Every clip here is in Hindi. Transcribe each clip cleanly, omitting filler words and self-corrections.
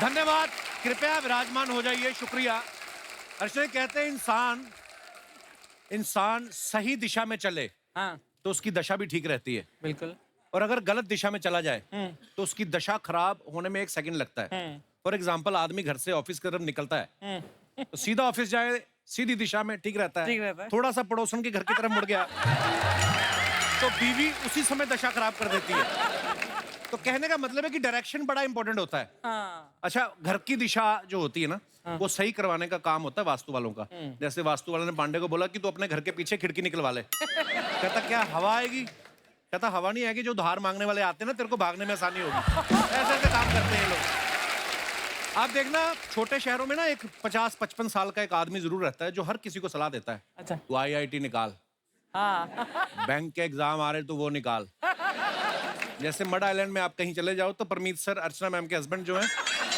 धन्यवाद। कृपया विराजमान हो जाइए। शुक्रिया। अर्चना, कहते हैं इंसान सही दिशा में चले हाँ तो उसकी दशा भी ठीक रहती है, बिल्कुल। और अगर गलत दिशा में चला जाए तो उसकी दशा खराब होने में 1 सेकंड लगता है। फॉर एग्जाम्पल, आदमी घर से ऑफिस की तरफ निकलता है तो सीधा ऑफिस जाए, सीधी दिशा में ठीक रहता ठीक रहता है। है। थोड़ा सा पड़ोसन के घर की तरफ मुड़ गया तो बीवी उसी समय दशा खराब कर देती है। तो कहने का मतलब है कि डायरेक्शन बड़ा इंपॉर्टेंट होता है। हाँ अच्छा, घर की दिशा जो होती है ना, वो सही करवाने का काम होता है वास्तु वालों का। जैसे वास्तु वाले ने पांडे को बोला कि तू अपने घर के पीछे खिड़की निकलवा ले। कहता क्या हवा आएगी? कहता हवा नहीं आएगी, जो उधार मांगने वाले आते हैं ना, तेरे को भागने में आसानी होगी। ऐसे ऐसे काम करते हैं ये लोग। आप देखना, छोटे शहरों में ना एक 50-55 साल का एक आदमी जरूर रहता है जो हर किसी को सलाह देता है। अच्छा। तू IIT निकाल, हाँ बैंक के एग्जाम आ रहे तो वो निकाल। जैसे मड आइलैंड में आप कहीं चले जाओ तो परमीत सर, अर्चना मैम के हस्बैंड जो हैं,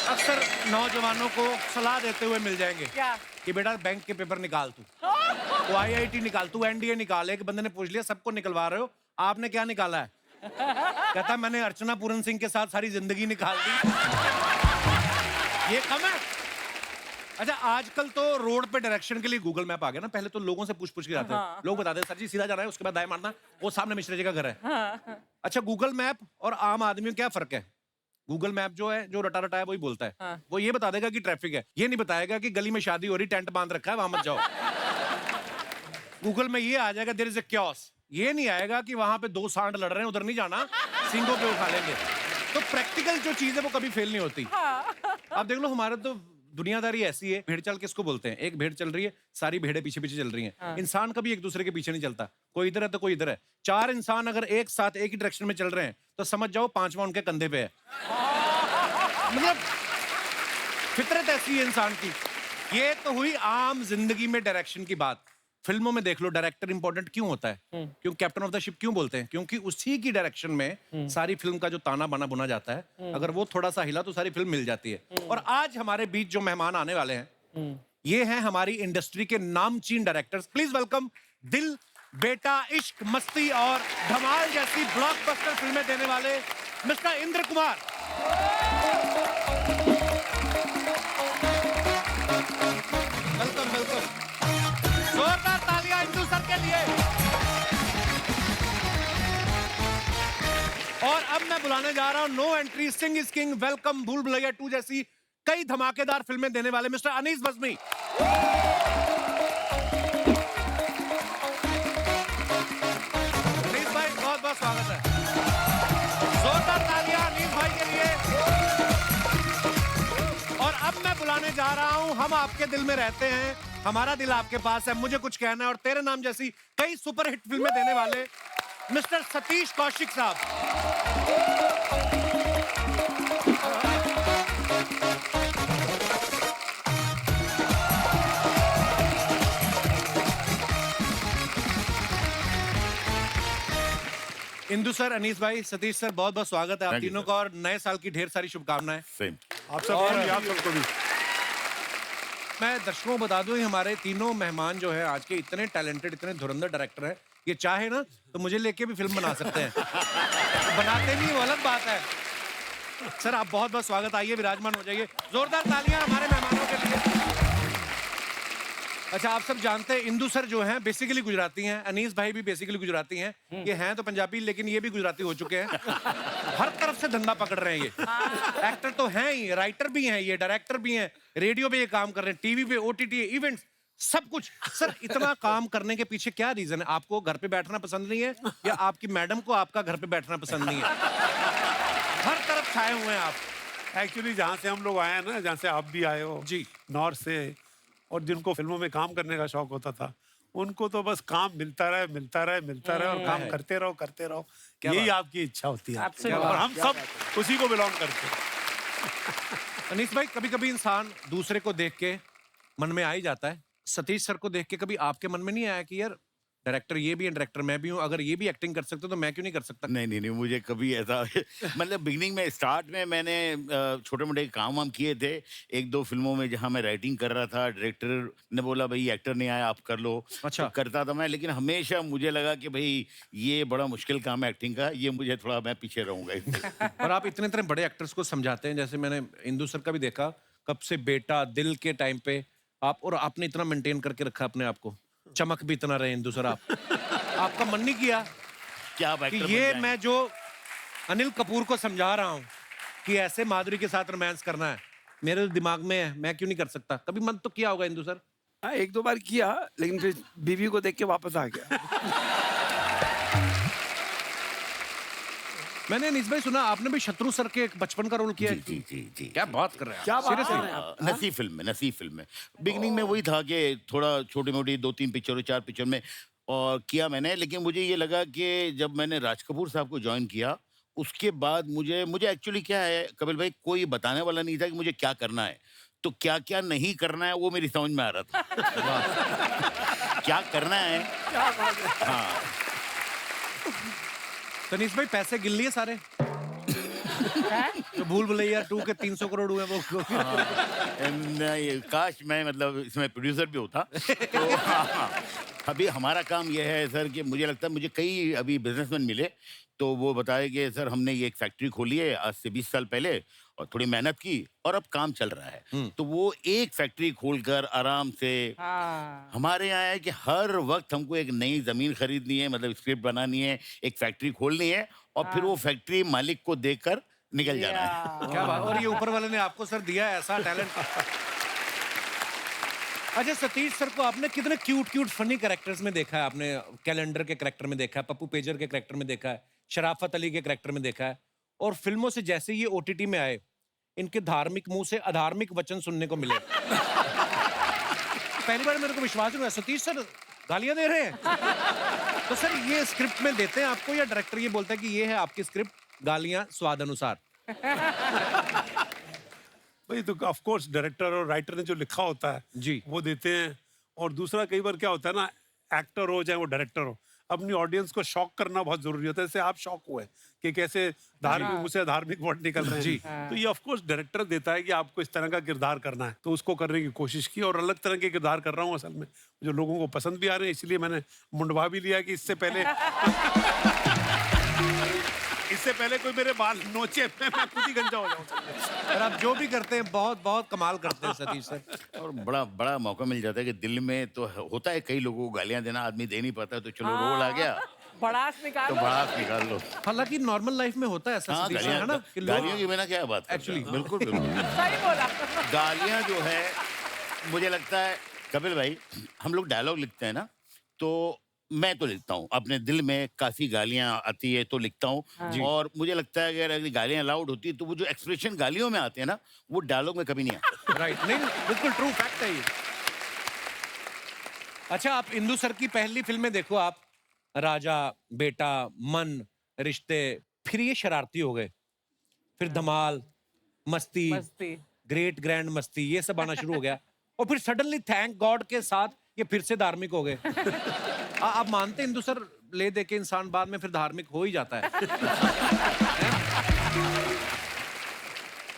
अक्सर नौजवानों को सलाह देते हुए मिल जाएंगे क्या? कि बेटा बैंक के पेपर निकाल, तू IIT निकाल, तू NDA निकाल। एक बंदे ने पूछ लिया, सबको निकलवा रहे हो, आपने क्या निकाला है? कहता मैंने अर्चना पूरन सिंह के साथ सारी जिंदगी निकाल दी। ये कम है? अच्छा, आजकल तो रोड पे डायरेक्शन के लिए गूगल मैप आ गया ना। पहले तो लोगों से पूछ पूछ के जाते हैं। लोग बताते हैं, सर जी सीधा जाना है, उसके बाद दाएं मारना, वो सामने मिश्रा जी का घर है। अच्छा, गूगल मैप और आम आदमी में क्या फर्क है? गूगल मैप जो है, जो रटा रटा है वही बोलता है। वो ये बता देगा कि ट्रैफिक है, ये नहीं बताएगा कि गली में शादी हो रही, टेंट बांध रखा है, वहां मत जाओ। गूगल में ये आ जाएगा, देयर इज अ क्योस। ये नहीं आएगा कि वहां पे 2 सांड लड़ रहे हैं, उधर नहीं जाना, सिंगों पे उठा लेंगे। तो प्रैक्टिकल जो चीज है वो कभी फेल नहीं होती। आप देख लो, हमारे तो दुनियादारी ऐसी है। भेड़ चाल किसको बोलते हैं? एक भेड़ चल रही है, सारी भेड़ें पीछे पीछे चल रही हैं। इंसान कभी एक दूसरे के पीछे नहीं चलता। कोई इधर है तो कोई इधर है। 4 इंसान अगर एक साथ एक ही डायरेक्शन में चल रहे हैं तो समझ जाओ 5वां उनके कंधे पे है। मतलब फितरत ऐसी है इंसान की। ये तो हुई आम जिंदगी में डायरेक्शन की बात। फिल्मों में देख लो, डायरेक्टर इंपॉर्टेंट क्यों होता है? क्यों कैप्टन ऑफ द शिप क्यों बोलते हैं? क्योंकि उसी की डायरेक्शन में सारी फिल्म का जो ताना बाना बुना जाता है, अगर वो थोड़ा सा हिला तो सारी फिल्म मिल जाती है। और आज हमारे बीच जो मेहमान आने वाले हैं, ये हैं हमारी इंडस्ट्री के नामचीन डायरेक्टर्स। प्लीज वेलकम दिल, बेटा, इश्क, मस्ती और धमाल जैसी ब्लॉकबस्टर फिल्में देने वाले mister Indra Kumar. Welcome welcome. जोरदार तालियां इंदु सर के लिए। और अब मैं बुलाने जा रहा हूं, no entry, Singh is king, welcome, Bhool Bhulaiyaa 2 जैसी कई धमाकेदार फिल्में देने वाले मिस्टर अनीस बज़्मी। अनीस भाई, बहुत बहुत स्वागत है। जोरदार तालियां अनीस भाई के लिए। और अब मैं बुलाने जा रहा हूं, हम आपके दिल में रहते हैं, हमारा दिल आपके पास है, मुझे कुछ कहना है और तेरे नाम जैसी कई सुपरहिट फिल्में देने वाले मिस्टर सतीश कौशिक साहब। इंदु सर, अनीस भाई, सतीश सर, बहुत बहुत स्वागत है आप तीनों का और नए साल की ढेर सारी शुभकामनाएं। सेम। आप सबको भी। मैं दर्शकों को बता दूं, हमारे तीनों मेहमान जो है आज के इतने टैलेंटेड, इतने धुरंधर डायरेक्टर हैं, ये चाहे ना तो मुझे लेके भी फिल्म बना सकते हैं। बनाते नहीं, वो अलग बात है। सर आप बहुत बहुत स्वागत, आइए विराजमान हो जाइए। जोरदार तालियां हमारे मेहमानों के लिए। अच्छा, आप सब जानते हैं इंदु सर जो हैं बेसिकली गुजराती हैं, अनीस भाई भी बेसिकली गुजराती हैं। ये हैं तो पंजाबी, लेकिन ये भी गुजराती हो चुके हैं। हर तरफ से धंधा पकड़ रहे हैं ये। एक्टर तो हैं ही, राइटर भी हैं, ये डायरेक्टर भी हैं, रेडियो पे ये काम कर रहे हैं, टीवी पे, OTT, इवेंट्स, सब कुछ। सर इतना काम करने के पीछे क्या रीजन है? आपको घर पे बैठना पसंद नहीं है या आपकी मैडम को आपका घर पे बैठना पसंद नहीं है? हर तरफ छाए हुए हैं आप। एक्चुअली जहाँ से हम लोग आए हैं ना, जहाँ से आप भी आए हो जी, नॉर्थ से, और जिनको फिल्मों में काम करने का शौक होता था, उनको तो बस काम मिलता रहे, मिलता रहे, मिलता रहे और काम करते रहो, करते रहो। यही आपकी इच्छा होती है और हम सब उसी को बिलोंग करते हैं। अनीस भाई, कभी कभी इंसान दूसरे को देख के मन में आ ही जाता है। सतीश सर को देख के कभी आपके मन में नहीं आया कि यार डायरेक्टर ये भी है, डायरेक्टर मैं भी हूँ, अगर ये भी एक्टिंग कर सकते हो तो मैं क्यों नहीं कर सकता? नहीं नहीं नहीं, मुझे कभी ऐसा मतलब बिगनिंग में स्टार्ट में मैंने छोटे मोटे काम वाम किए थे, एक दो फिल्मों में जहाँ मैं राइटिंग कर रहा था, डायरेक्टर ने बोला भाई एक्टर नहीं आया आप कर लो। अच्छा। तो करता था मैं, लेकिन हमेशा मुझे लगा कि भाई ये बड़ा मुश्किल काम है एक्टिंग का, ये मुझे थोड़ा, मैं पीछे रहूंगा इससे। और आप इतने इतने बड़े एक्टर्स को समझाते हैं, जैसे मैंने इंदु सर का भी देखा, कब से बेटा, दिल के टाइम पे आप, और आपने इतना मेंटेन करके रखा अपने आप को, चमक भी इतना रहे इंदु सर आप। आपका मन नहीं किया क्या आप कि एक्टर बन ये जाएं? मैं जो अनिल कपूर को समझा रहा हूँ कि ऐसे माधुरी के साथ रोमांस करना है, मेरे दिमाग में है, मैं क्यों नहीं कर सकता? कभी मन तो किया होगा इंदु सर? हाँ, एक दो बार किया, लेकिन फिर बीवी को देख के वापस आ गया। मैंने अनीस भाई सुना आपने भी शत्रु सर के एक बचपन का रोल किया जी है। जी जी जी। क्या बात कर रहे हैं क्या आप? बात कर Seriously? रहे हैं आप? नसीब फिल्म में बिगनिंग में वही था कि थोड़ा छोटी मोटी 2-3 पिक्चरों 4 पिक्चर में और किया मैंने, लेकिन मुझे ये लगा कि जब मैंने राज कपूर साहब को ज्वाइन किया उसके बाद मुझे मुझे एक्चुअली क्या है कपिल भाई, कोई बताने वाला नहीं था कि मुझे क्या करना है, तो क्या क्या नहीं करना है वो मेरी समझ में आ रहा था। क्या करना है, क्या बात है। हाँ। तनीष भाई पैसे गिन लिए सारे? जो भूल भुलैया 2 के 300 करोड़ हुए वो? नहीं, काश मैं मतलब इसमें प्रोड्यूसर भी होता। तो हाँ, अभी हमारा काम यह है सर कि मुझे लगता है मुझे कई अभी बिजनेसमैन मिले तो वो बताए कि सर हमने ये एक फैक्ट्री खोली है आज से 20 साल पहले और थोड़ी मेहनत की और अब काम चल रहा है। तो वो एक फैक्ट्री खोलकर आराम से हमारे यहाँ है कि हर वक्त हमको एक नई जमीन खरीदनी है, मतलब स्क्रिप्ट बनानी है, एक फैक्ट्री खोलनी है और फिर वो फैक्ट्री मालिक को देकर निकल जाना है। क्या बात, और ये ऊपर वाले ने आपको सर दिया है ऐसा टैलेंट। अच्छा सतीश सर को आपने कितने क्यूट क्यूट फनी कैरेक्टर्स में देखा है? आपने कैलेंडर के कैरेक्टर में देखा है, पप्पू पेजर के कैरेक्टर में देखा है, शराफत अली के कैरेक्टर में देखा है, और फिल्मों से जैसे ये ओटीटी में आए इनके धार्मिक मुंह से अधार्मिक वचन सुनने को मिले। पहली बार मेरे को विश्वास नहीं हुआ सतीश सर गालियां दे रहे हैं। तो सर ये स्क्रिप्ट में देते हैं आपको या डायरेक्टर ये बोलता है कि ये है आपकी स्क्रिप्ट, गालियां स्वाद अनुसार? भाई तो ऑफ कोर्स डायरेक्टर और राइटर ने जो लिखा होता है जी। वो देते हैं। और दूसरा कई बार क्या होता है ना, एक्टर हो चाहे वो डायरेक्टर हो, अपनी ऑडियंस को शॉक करना बहुत जरूरी होता है। जैसे आप शॉक हुए कि कैसे धार्मिक मुंह से धार्मिक वर्ड निकल रहे हैं जी। तो ये ऑफ कोर्स डायरेक्टर देता है कि आपको इस तरह का किरदार करना है, तो उसको करने की कोशिश की और अलग तरह के किरदार कर रहा हूँ असल में, जो लोगों को पसंद भी आ रहे हैं। इसलिए मैंने मुंडवा भी लिया कि इससे पहले कोई मेरे बाल नोचे मैं खुद ही गंजा हो जाऊं। और आप जो भी करते हैं बहुत बहुत कमाल करते हैं सतीश सर। और बड़ा बड़ा मौका मिल जाता है कि दिल में तो होता है कई लोगों को गालियां देना, आदमी दे नहीं पाता, तो चलो रोल आ गया भड़ास तो निकालो। बड़ास निकाल लो। हालांकि नॉर्मल लाइफ में होता है ऐसा हाँ, सतीश सर, है ना कि लोग गालियों की बिना क्या बात करते हैं। Actually। बिल्कुल बिल्कुल। सही बोला। गालियां जो है मुझे लगता है कपिल भाई, हम लोग डायलॉग लिखते हैं ना, तो मैं तो लिखता हूँ अपने दिल में काफी गालियां आती है तो लिखता हूँ। और मुझे लगता है कि अगर गालियां अलाउड होती है तो वो जो एक्सप्रेशन गालियों में आते हैं ना वो डायलॉग में कभी नहीं आते। राइट, नहीं बिल्कुल ट्रू फैक्ट है ये। अच्छा आप इंदु सर की पहली फिल्में देखो आप, राजा, बेटा, मन, रिश्ते, फिर ये शरारती हो गए, फिर धमाल, मस्ती, मस्ती। ग्रेट ग्रैंड मस्ती, ये सब आना शुरू हो गया और फिर सडनली थैंक गॉड के साथ ये फिर से धार्मिक हो गए। आप मानते हैं इंदु सर ले दे के इंसान बाद में फिर धार्मिक हो ही जाता है?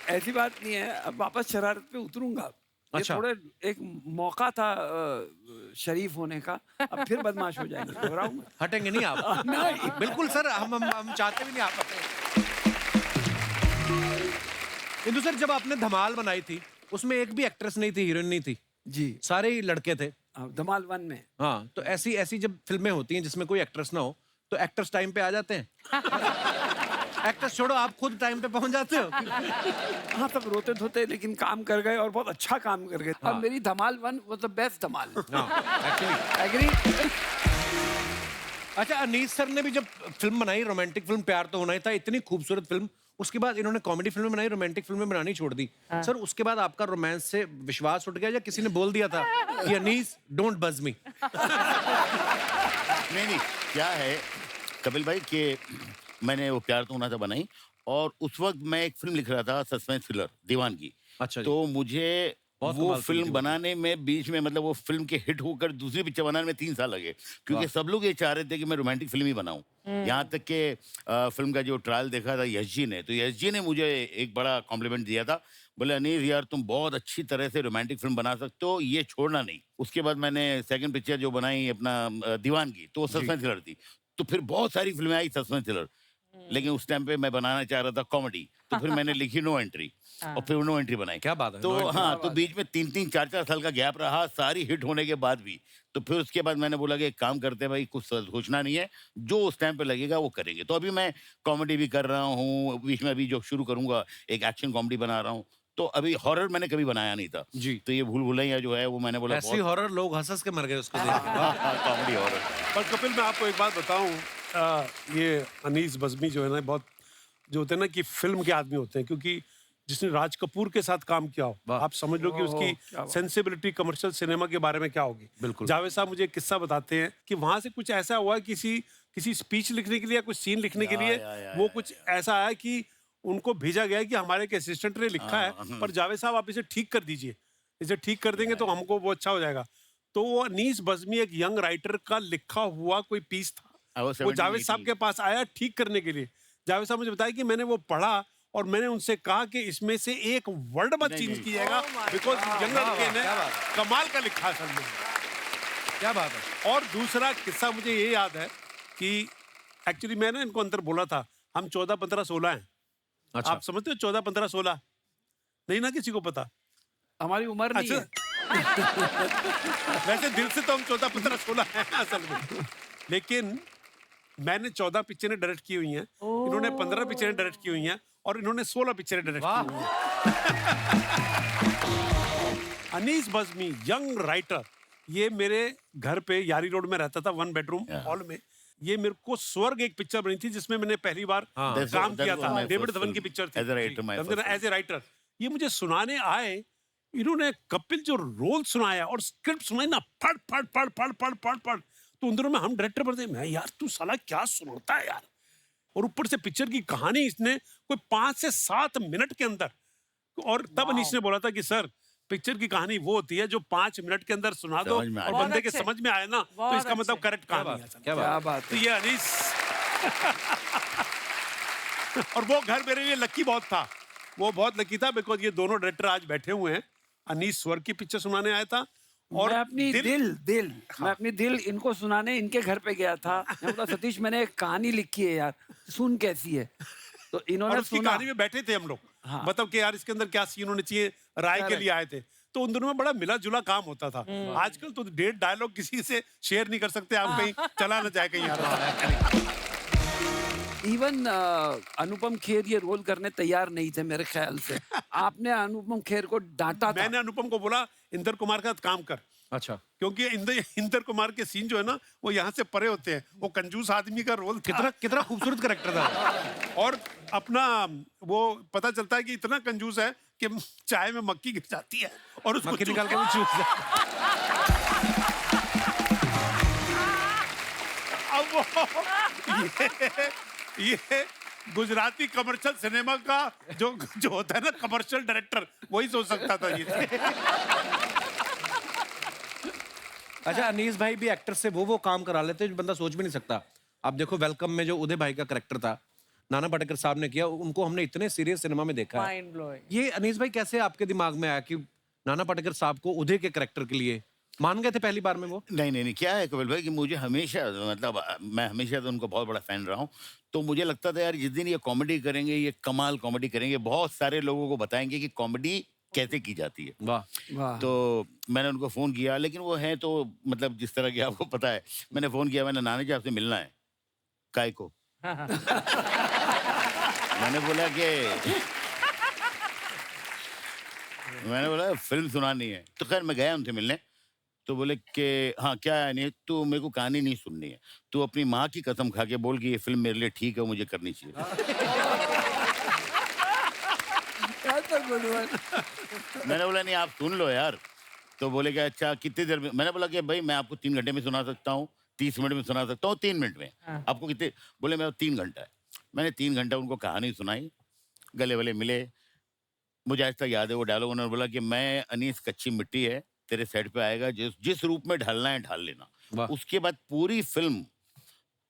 ऐसी बात नहीं है, अब वापस शरारत पे उतरूंगा। ये अच्छा। थोड़े एक मौका था शरीफ होने का, अब फिर बदमाश हो जाएंगे, घबराऊं मैं। हटेंगे नहीं आप? नहीं। बिल्कुल सर, हम चाहते भी नहीं आप हटें। इंदु सर जब आपने धमाल बनाई थी उसमें एक भी एक्ट्रेस नहीं थी, हीरोइन नहीं थी, जी सारे ही लड़के थे। धमाल 1 में। हाँ, तो ऐसी ऐसी जब फिल्में होती हैं जिसमें कोई एक्ट्रेस ना हो तो एक्टर्स टाइम पे आ जाते हैं? एक्टर्स छोड़ो, आप खुद टाइम पे पहुंच जाते हो? हाँ तब रोते धोते लेकिन काम कर गए और बहुत अच्छा काम कर गए। हाँ। और मेरी Dhamaal 1 was the best Dhamaal. Actually agree. अच्छा अनीस सर ने भी जब फिल्म बनाई, रोमांटिक फिल्म प्यार तो होना ही था, इतनी खूबसूरत फिल्म, उसके बाद इन्होंने कॉमेडी फिल्में बनाई, रोमांटिक फिल्में बनानी छोड़ दी। सर उसके बाद आपका रोमांस से विश्वास उठ गया या किसी ने बोल दिया था कि अनीस डोंट बज मी? नहीं, क्या है कपिल भाई कि मैंने वो प्यार तो होना था बनाई और उस वक्त मैं एक फिल्म लिख रहा था सस्पेंस थ्रिलर दीवानगी। अच्छा जी। तो मुझे बहुत वो कमाल की फिल्म थी वो। बनाने में बीच में मतलब वो फिल्म के हिट होकर दूसरी पिक्चर बनाने में 3 साल लगे, क्योंकि सब लोग ये चाह रहे थे कि मैं रोमांटिक फिल्म ही बनाऊं। यहाँ तक कि फिल्म का जो ट्रायल देखा था यश जी ने, तो यश जी ने मुझे एक बड़ा कॉम्प्लीमेंट दिया था। बोले अनीस यार तुम बहुत अच्छी तरह से रोमांटिक फिल्म बना सकते हो, ये छोड़ना नहीं। उसके बाद मैंने सेकंड पिक्चर जो बनाई अपना दीवानगी, तो वो सस्पेंस थ्रिलर थी। तो फिर बहुत सारी फिल्में आई सस्पेंस थ्रिलर, लेकिन उस टाइम पे मैं बनाना चाह रहा था कॉमेडी, तो फिर मैंने लिखी नो एंट्री और फिर नो एंट्री बनाई। क्या बात है, तो No Entry। हाँ, तो बीच में 3-3 4-4 साल का गैप रहा, सारी हिट होने के बाद भी। तो फिर उसके बाद मैंने बोला कि एक काम करते हैं भाई, कुछ सोचना नहीं है, जो उस टाइम पे लगेगा वो करेंगे। तो अभी मैं कॉमेडी भी कर रहा हूँ, बीच में अभी जो शुरू करूंगा एक एक्शन कॉमेडी बना रहा हूँ। तो अभी हॉरर मैंने कभी बनाया नहीं था। जी। तो ये भूल भुलैया जो है वो मैंने बोला ऐसी हॉरर लोग हंस के मर गए उसको देख के। Comedy horror. पर कपिल मैं आपको एक बात बताऊं, ये अनीस बज़्मी जो है ना बहुत जो होते हैं ना कि फिल्म के आदमी होते हैं, क्योंकि जिसने राज कपूर के साथ काम किया हो वाह। आप समझ लो कि उसकी सेंसिबिलिटी कमर्शियल सिनेमा के बारे में क्या होगी। बिल्कुल। जावेद साहब मुझे एक किस्सा बताते हैं कि वहां से कुछ ऐसा हुआ किसी किसी स्पीच लिखने के लिए या कुछ सीन लिखने के लिए वो कुछ ऐसा आया कि उनको भेजा गया कि हमारे एक असिस्टेंट ने लिखा है पर जावेद साहब आप इसे ठीक कर दीजिए, इसे ठीक कर देंगे तो हमको वो अच्छा हो जाएगा। तो वो अनीस बज़्मी एक यंग राइटर का लिखा हुआ कोई पीस था, वो वो जावेद 17-18 साहब के पास आया ठीक करने के लिए। जावेद साहब मुझे बताया कि मैंने वो पढ़ा और मैंने उनसे कहा कि इसमें से एक वर्ड मत चेंज कीजिएगा, बिकॉज यंग लड़के ने कमाल का लिखा असल में। क्या बात है। और दूसरा किस्सा मुझे ये याद है कि एक्चुअली मैंने इनको अंदर बोला था हम 14, 15, 16 हैं। अच्छा। आप समझते हो 14, 15, 16 नहीं ना, किसी को पता? हमारी उम्र नहीं है। वैसे दिल से तो हम 14, 15, 16 हैं असल में, लेकिन मैंने 14 पिक्चरें डायरेक्ट की हुई हैं, इन्होंने 15 पिक्चरें डायरेक्ट की हुई हैं और इन्होंने 16 पिक्चरें डायरेक्ट की हुई हैं। अनीस बज़्मी यंग राइटर, ये मेरे घर पे यारी रोड में रहता था 1 बेडरूम हॉल में। ये मेरे को स्वर्ग एक पिक्चर बनी थी जिसमें मैंने पहली बार काम किया था, डेविड धवन की पिक्चर थी एज ए राइटर। ये मुझे सुनाने आए, इन्होंने कपिल जो रोल सुनाया और स्क्रिप्ट सुनाई ना, पढ़ पढ़ पढ़ पढ़ पढ़ पढ़ पढ़, तो उन दिनों में हम डायरेक्टर बनते, मैं यार तू साला क्या सुनाता है यार। और ऊपर से पिक्चर की कहानी इसने कोई 5 से 7 मिनट के अंदर, और तब अनीश ने बोला था कि सर पिक्चर की कहानी वो होती है जो 5 मिनट के अंदर सुना दो समझ में आ और जाए। बंदे के समझ में आए ना तो इसका मतलब करेक्ट कहानी है। क्या क्या बात। बात तो है। ये अनीस और वो घर मेरे लिए लकी बहुत था, वो बहुत लकी था बिकॉज ये दोनों डायरेक्टर आज बैठे हुए हैं। अनीस स्वर्ग की पिक्चर सुनाने आया था और मैं अपनी दिल मैं अपनी दिल इनको सुनाने इनके घर पे गया था। मैं बोला सतीश मैंने एक कहानी लिखी है यार, सुन कैसी है। तो और इन्होंने उसकी सुना। कहानी में बैठे थे हम लोग, हाँ। मतलब कि यार इसके अंदर क्या सीन होने चाहिए, राय के लिए आए थे। तो उन दिनों में बड़ा मिला जुला काम होता था। आजकल तो 1.5 डायलॉग किसी से शेयर नहीं कर सकते, आप कहीं चला ना जाए कहीं। इवन अनुपम खेर ये रोल करने तैयार नहीं थे मेरे ख्याल से। आपने अनुपम खेर को डांटा था। मैंने अनुपम को बोला इंदर कुमार के साथ काम कर, अच्छा। क्योंकि इंदर कुमार के सीन जो है ना वो यहाँ से परे होते हैं। वो कंजूस आदमी का रोल कितना कितना खूबसूरत करेक्टर था। और अपना वो पता चलता है कि इतना कंजूस है कि चाय में मक्खी गिर जाती है और उसको मक्खी निकाल के भी चूस अब वो ये गुजराती कमर्शियल सिनेमा का जो होता है ना कमर्शियल डायरेक्टर, वही सोच सकता था ये। अच्छा, अनीस भाई भी एक्टर से वो काम करा लेते हैं जो बंदा सोच भी नहीं सकता। आप देखो वेलकम में जो उदय भाई का करेक्टर था, नाना पाटेकर साहब ने किया, उनको हमने इतने सीरियस सिनेमा में देखा है। Mind blowing. ये अनीस भाई कैसे आपके दिमाग में आया कि नाना पाटेकर साहब को उदय के करेक्टर के लिए मान गए थे पहली बार में वो? नहीं, क्या है कपिल भाई कि मुझे हमेशा मतलब मैं हमेशा तो उनको बहुत बड़ा फैन रहा हूँ। तो मुझे लगता था यार जिस दिन ये कॉमेडी करेंगे, ये कमाल कॉमेडी करेंगे, बहुत सारे लोगों को बताएंगे कि कॉमेडी कैसे की जाती है। वाह। वाह। तो मैंने उनको फ़ोन किया, लेकिन वो हैं तो मतलब जिस तरह की आपको पता है, मैंने फ़ोन किया, मैंने नानी जी आपसे मिलना है। काय को? मैंने बोला फिल्म सुनानी है। तो खैर मैं गया उनसे मिलने। तो बोले कि हाँ क्या है, नहीं तू मेरे को कहानी नहीं सुननी है, तू अपनी माँ की कसम खा के बोल कि ये फिल्म मेरे लिए ठीक है, मुझे करनी चाहिए। मैंने बोला नहीं आप सुन लो यार। तो बोले कि अच्छा कितनी देर में? मैंने बोला कि भाई मैं आपको 3 घंटे में सुना सकता हूँ, 30 मिनट में सुना सकता हूँ, 3 मिनट में। आपको कितने? बोले मैं 3 घंटा है। मैंने 3 घंटा उनको कहानी सुनाई, गले वले मिले, मुझे आज तक याद है वो डायलॉग, उन्होंने बोला कि मैं अनीस कच्ची मिट्टी है, तेरे सेट पे आएगा, जिस जिस रूप में ढलना है ढाल लेना। वाह। उसके बाद पूरी फिल्म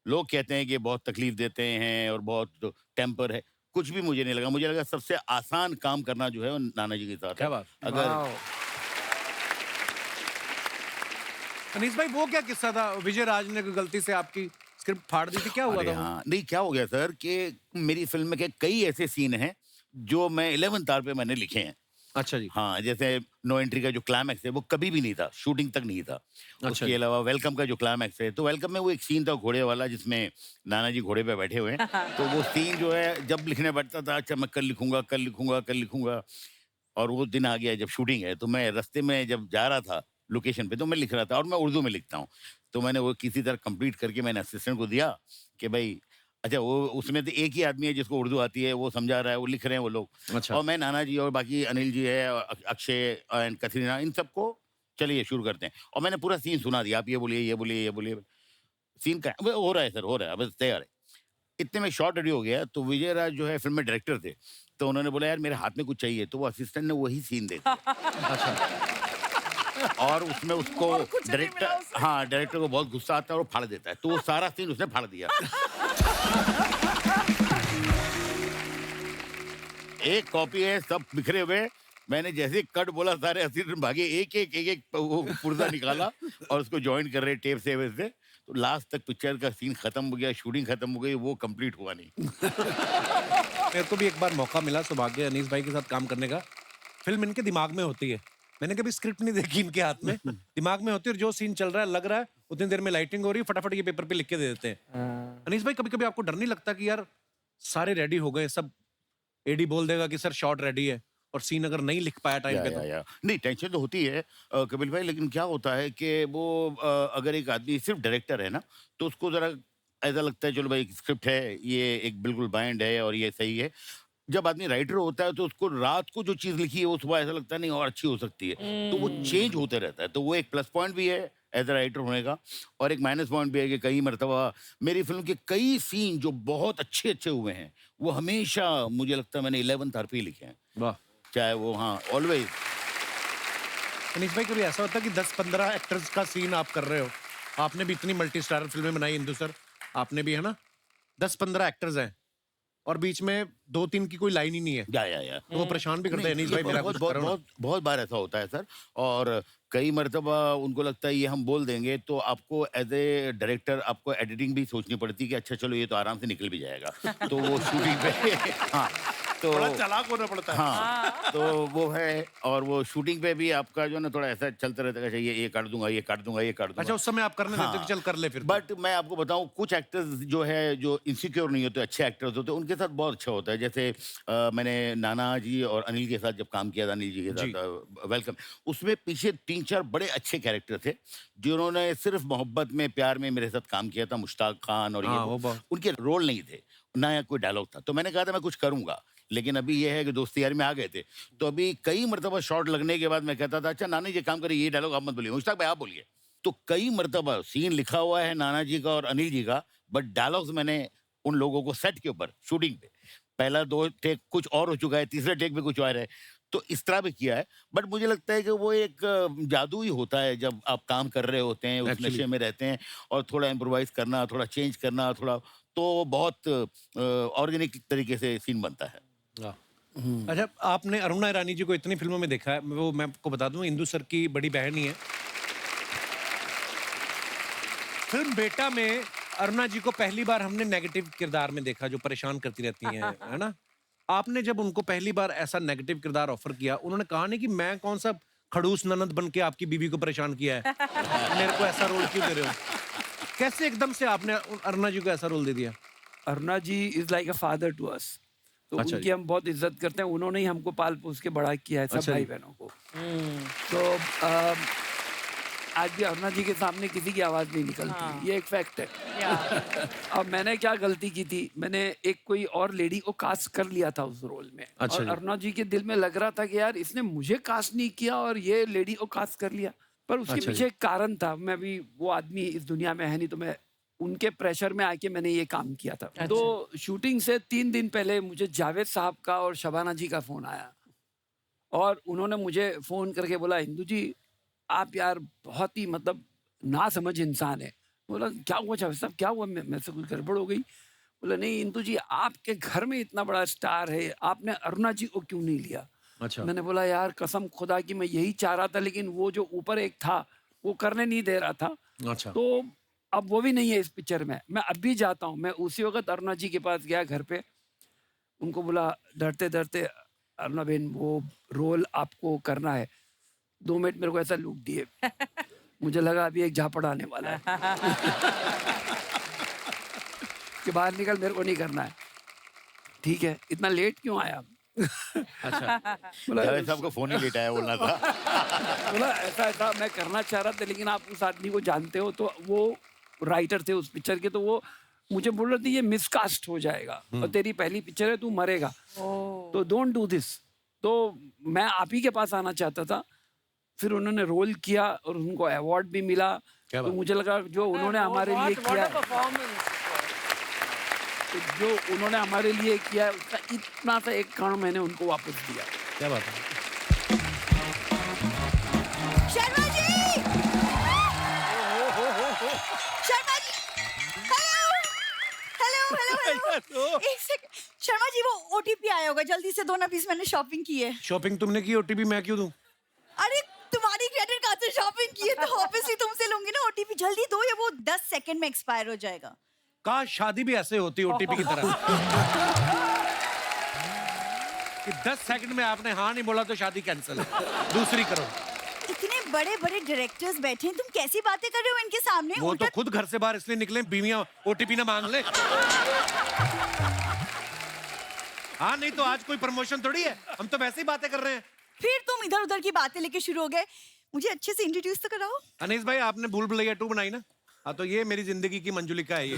लोग कहते हैं कि बहुत तकलीफ देते हैं और बहुत टेम्पर है, कुछ भी मुझे नहीं लगा। मुझे लगा सबसे आसान काम करना जो है वो नाना जी के साथ क्या है। बात। अगर वाओ। अनीस भाई वो क्या किस्सा था, विजय राज ने कोई गलती से आपकी स्क्रिप्ट फाड़ दी थी, क्या हुआ अरे था वो? हाँ, नहीं क्या हो गया सर कि मेरी फिल्म में के कई ऐसे सीन हैं जो मैं 11th आवर पे मैंने लिखे हैं। अच्छा जी। हाँ, जैसे नो एंट्री का जो क्लाइमैक्स है वो कभी भी नहीं था, शूटिंग तक नहीं था। अच्छा उसके जी। अलावा वेलकम का जो क्लाइमैक्स है, तो वेलकम में वो एक सीन था घोड़े वाला जिसमें नाना जी घोड़े पे बैठे हुए हैं। तो वो सीन जो है जब लिखने बैठता था, अच्छा मैं कल लिखूंगा, कल लिखूंगा, कल लिखूंगा, और वो दिन आ गया जब शूटिंग है, तो मैं रास्ते में जब जा रहा था लोकेशन पे तो मैं लिख रहा था, और मैं उर्दू में लिखता हूँ। तो मैंने वो किसी तरह कंप्लीट करके मैंने असिस्टेंट को दिया कि भाई, अच्छा वो उसमें तो एक ही आदमी है जिसको उर्दू आती है, वो समझा रहा है, वो लिख रहे हैं वो लोग। अच्छा। और मैं नाना जी और बाकी अनिल जी है और अक्षय एंड कतरीना, इन सबको चलिए शुरू करते हैं। और मैंने पूरा सीन सुना दिया, आप ये बोलिए, ये बोलिए, ये बोलिए। सीन का वो हो रहा है सर, हो रहा है, बस तैयार है। इतने में शॉट रेडी हो गया, तो विजय राज जो है फिल्म में डायरेक्टर थे, तो उन्होंने बोला यार मेरे हाथ में कुछ चाहिए, तो वो असिस्टेंट ने वही सीन दे दिया। और उसमें उसको डायरेक्टर, हाँ डायरेक्टर को बहुत गुस्सा आता है और वो फाड़ देता है, तो वो सारा सीन उसने फाड़ दिया। एक कॉपी है, सब बिखरे हुए। मैंने जैसे कट बोला सारे असिस्टेंट भागे, एक वो पुर्जा निकाला और उसको ज्वाइन कर रहे टेप से वैसे। तो लास्ट तक पिक्चर का सीन खत्म हो गया, शूटिंग खत्म हो गई, वो कंप्लीट हुआ नहीं। मेरे को भी एक बार मौका मिला सौभाग्य अनीस भाई के साथ काम करने का। फिल्म इनके दिमाग में होती है, मैंने कभी स्क्रिप्ट नहीं देखी इनके हाथ में, दिमाग में होती है और जो सीन चल रहा है लग रहा है उतनी देर में लाइटिंग हो रही है, फटाफट ये पेपर पे लिख के दे देते हैं। अनीस भाई कभी कभी आपको डर नहीं लगता कि यार सारे रेडी हो गए, सब एडी बोल देगा कि सर शॉट रेडी है, और सीन अगर नहीं लिख पाया टाइम पे तो? या नहीं, टेंशन तो होती है कपिल भाई, लेकिन क्या होता है कि वो अगर एक आदमी सिर्फ डायरेक्टर है ना, तो उसको जरा ऐसा लगता है चलो भाई स्क्रिप्ट है, ये एक बिल्कुल बाइंड है और ये सही है। जब आदमी राइटर होता है तो उसको रात को जो चीज लिखी है वो सुबह ऐसा लगता है नहीं और अच्छी हो सकती है, तो वो चेंज होते रहता है। तो वो एक प्लस पॉइंट भी है एज अ राइटर होने का, और एक माइनस पॉइंट भी है कि कई मरतबा मेरी फिल्म के कई सीन जो बहुत अच्छे अच्छे हुए हैं वो हमेशा मुझे लगता है मैंने 11th आवर पे ही लिखे हैं, वाह। चाहे वो हाँ ऑलवेज। अनीस भाई कभी ऐसा होता है कि 10-15 एक्टर्स का सीन आप कर रहे हो, आपने भी इतनी मल्टी स्टारर फिल्में बनाई इंदु सर, आपने भी, है ना, 10-15 एक्टर्स हैं और बीच में 2-3 की कोई लाइन ही नहीं है, या तो वो परेशान भी करते हैं अनीस भाई, मेरा बहुत कुछ बहुत करो ना। बहुत बहुत बार ऐसा होता है सर। और कई मर्तबा उनको लगता है ये हम बोल देंगे तो आपको एज ए डायरेक्टर आपको एडिटिंग भी सोचनी पड़ती है कि अच्छा चलो ये तो आराम से निकल भी जाएगा, तो वो शूटिंग पे हाँ तो बड़ा चालाक होना पड़ता है। हाँ तो वो है, और वो शूटिंग पे भी आपका जो है ना थोड़ा ऐसा चलता रहता है, ये काट दूंगा, ये काट दूंगा, ये काट दूंगा। अच्छा उस समय आप करने देते हो कि चल कर ले फिर तो। बट मैं आपको बताऊं कुछ एक्टर्स जो है जो इनसिक्योर नहीं होते, अच्छे एक्टर्स होते हैं, उनके साथ बहुत अच्छा होता है। जैसे मैंने नाना जी और अनिल के साथ जब काम किया था, अनिल जी के साथ वेलकम, उसमें पीछे 3-4 बड़े अच्छे कैरेक्टर थे जिन्होंने सिर्फ मोहब्बत में प्यार में मेरे साथ काम किया था, मुश्ताक खान और हाँ, ये वो बहुत- उनके रोल नहीं थे ना, या कोई डायलॉग था, तो मैंने कहा था मैं कुछ करूंगा, लेकिन अभी ये है कि दोस्ती यारी में आ गए थे, तो अभी कई मरतबा शॉट लगने के बाद मैं कहता था अच्छा नाना जी काम करिए, ये डायलॉग आप मत बोलिए, मुश्ताक भाई आप बोलिए। तो कई मरतबा सीन लिखा हुआ है नाना जी का और अनिल जी का, बट डायलॉग्स मैंने उन लोगों को सेट के ऊपर शूटिंग पे, पहला 2 टेक कुछ और हो चुका है, तीसरे टेक पे कुछ और है, तो इस तरह भी किया है। बट मुझे लगता है कि वो एक जादू ही होता है जब आप काम कर रहे होते हैं, उस नशे में रहते हैं, और थोड़ा इम्प्रोवाइज करना, थोड़ा चेंज करना, थोड़ा तो बहुत ऑर्गेनिक तरीके से सीन बनता है। अच्छा आपने अरुणा ईरानी जी को इतनी फिल्मों में देखा है, वो मैं आपको बता दूं इंदु सर की बड़ी बहन ही है। फिल्म बेटा में अरुणा जी को पहली बार हमने नेगेटिव किरदार में देखा, जो परेशान करती रहती हैं, है ना। आपने जब उनको पहली बार ऐसा नेगेटिव किरदार ऑफर किया, उन्होंने कहा नहीं कि मैं कौन सा खड़ूस ननद बन के आपकी बीवी को परेशान किया है, मेरे को ऐसा रोल क्यों दे रहे हो? कैसे एकदम से आपने अरुणा जी को ऐसा रोल दे दिया? Aruna ji is like a father to us, तो अच्छा उनकी जी। हम बहुत इज्जत करते हैं। उन्होंने ही हमको पाल पोस के बड़ा किया है, सब अच्छा भाई जी। बहनों को। तो आज भी अरुणा जी के सामने किसी की आवाज नहीं निकलती, ये एक फैक्ट है। अब मैंने क्या गलती की थी, मैंने एक कोई और लेडी को कास्ट कर लिया था उस रोल में, अच्छा और जी। अरुणा जी के दिल में लग रहा था कि यार इसने मुझे कास्ट नहीं किया और ये लेडी को कास्ट कर लिया, पर उसके अच्छा जी। पीछे एक कारण था। मैं भी वो आदमी इस दुनिया में है नहीं, तो मैं उनके प्रेशर में आके मैंने ये काम किया था। तो शूटिंग से 3 दिन पहले मुझे जावेद साहब का और शबाना जी का फोन आया और उन्होंने मुझे फ़ोन करके बोला, इंदु जी आप यार बहुत ही मतलब ना समझ इंसान है। बोला क्या हुआ साहब, क्या हुआ? मैं से कुछ गड़बड़ हो गई? बोला नहीं इंदु जी, आपके घर में इतना बड़ा स्टार है, आपने अरुणा जी को क्यों नहीं लिया? अच्छा। मैंने बोला यार कसम खुदा की मैं यही चाह रहा था, लेकिन वो जो ऊपर एक था वो करने नहीं दे रहा था। अच्छा। तो अब वो भी नहीं है इस पिक्चर में। मैं अब भी जाता हूँ, मैं उसी वक्त अरुणा जी के पास गया घर पे, उनको बोला डरते डरते, अरुणा बहन वो रोल आपको करना है। 2 मिनट मेरे को ऐसा लुक दिए, मुझे लगा अभी एक झापड़ आने वाला है कि बाहर निकल, मेरे को नहीं करना है। ठीक है, इतना लेट क्यों आया? अच्छा। बोला जावेद साहब को फोन ही लेट आया बोलना था। बोला ऐसा ऐसा मैं करना चाह रहा था, लेकिन आप उस आदमी को जानते हो, तो वो राइटर थे उस पिक्चर के, तो वो मुझे बोल रहे थे ये मिसकास्ट हो जाएगा और तेरी पहली पिक्चर है, तू मरेगा, तो डोंट डू दिस। तो मैं आप ही के पास आना चाहता था। फिर उन्होंने रोल किया और उनको अवार्ड भी मिला। क्या तो बात? मुझे लगा जो उन्होंने हमारे लिए किया, तो जो उन्होंने हमारे लिए किया है, उसका इतना सा एक कण मैंने उनको वापस दिया। क्या बात है? शर्मा जी! शर्मा जी! हेलो! एक सेकंड, शर्मा जी वो ओटीपी आया होगा, जल्दी से दो ना प्लीज, मैंने शॉपिंग की है। शॉपिंग तुमने की, ओटीपी मैं क्यों दूं? अरे तुम्हारी क्रेडिट कार्ड से शॉपिंग की है तो ऑब्वियसली तुमसे लूंगी ना ओटीपी। जल्दी दो, या वो 10 सेकंड में एक्सपायर हो जाएगा। काश शादी भी ऐसे होती ओटीपी की तरह कि 10 सेकंड में आपने हाँ नहीं बोला तो शादी कैंसिल है, दूसरी करो। इतने बड़े बड़े डायरेक्टर्स बैठे हैं, तुम कैसी बातें कर रहे हो इनके सामने? वो तो खुद घर से बाहर इसलिए निकले बीवियां ओटीपी ना मांग ले। हाँ नहीं तो आज कोई प्रमोशन थोड़ी है, हम तो वैसे ही बातें कर रहे हैं। फिर तुम इधर उधर की बातें लेके शुरू हो गए। मुझे अच्छे से इंट्रोड्यूस तो कराओ। अनीस भाई आपने भूल भुलैया 2 बनाई ना? हाँ तो ये मेरी जिंदगी की मंजुलिका है ये।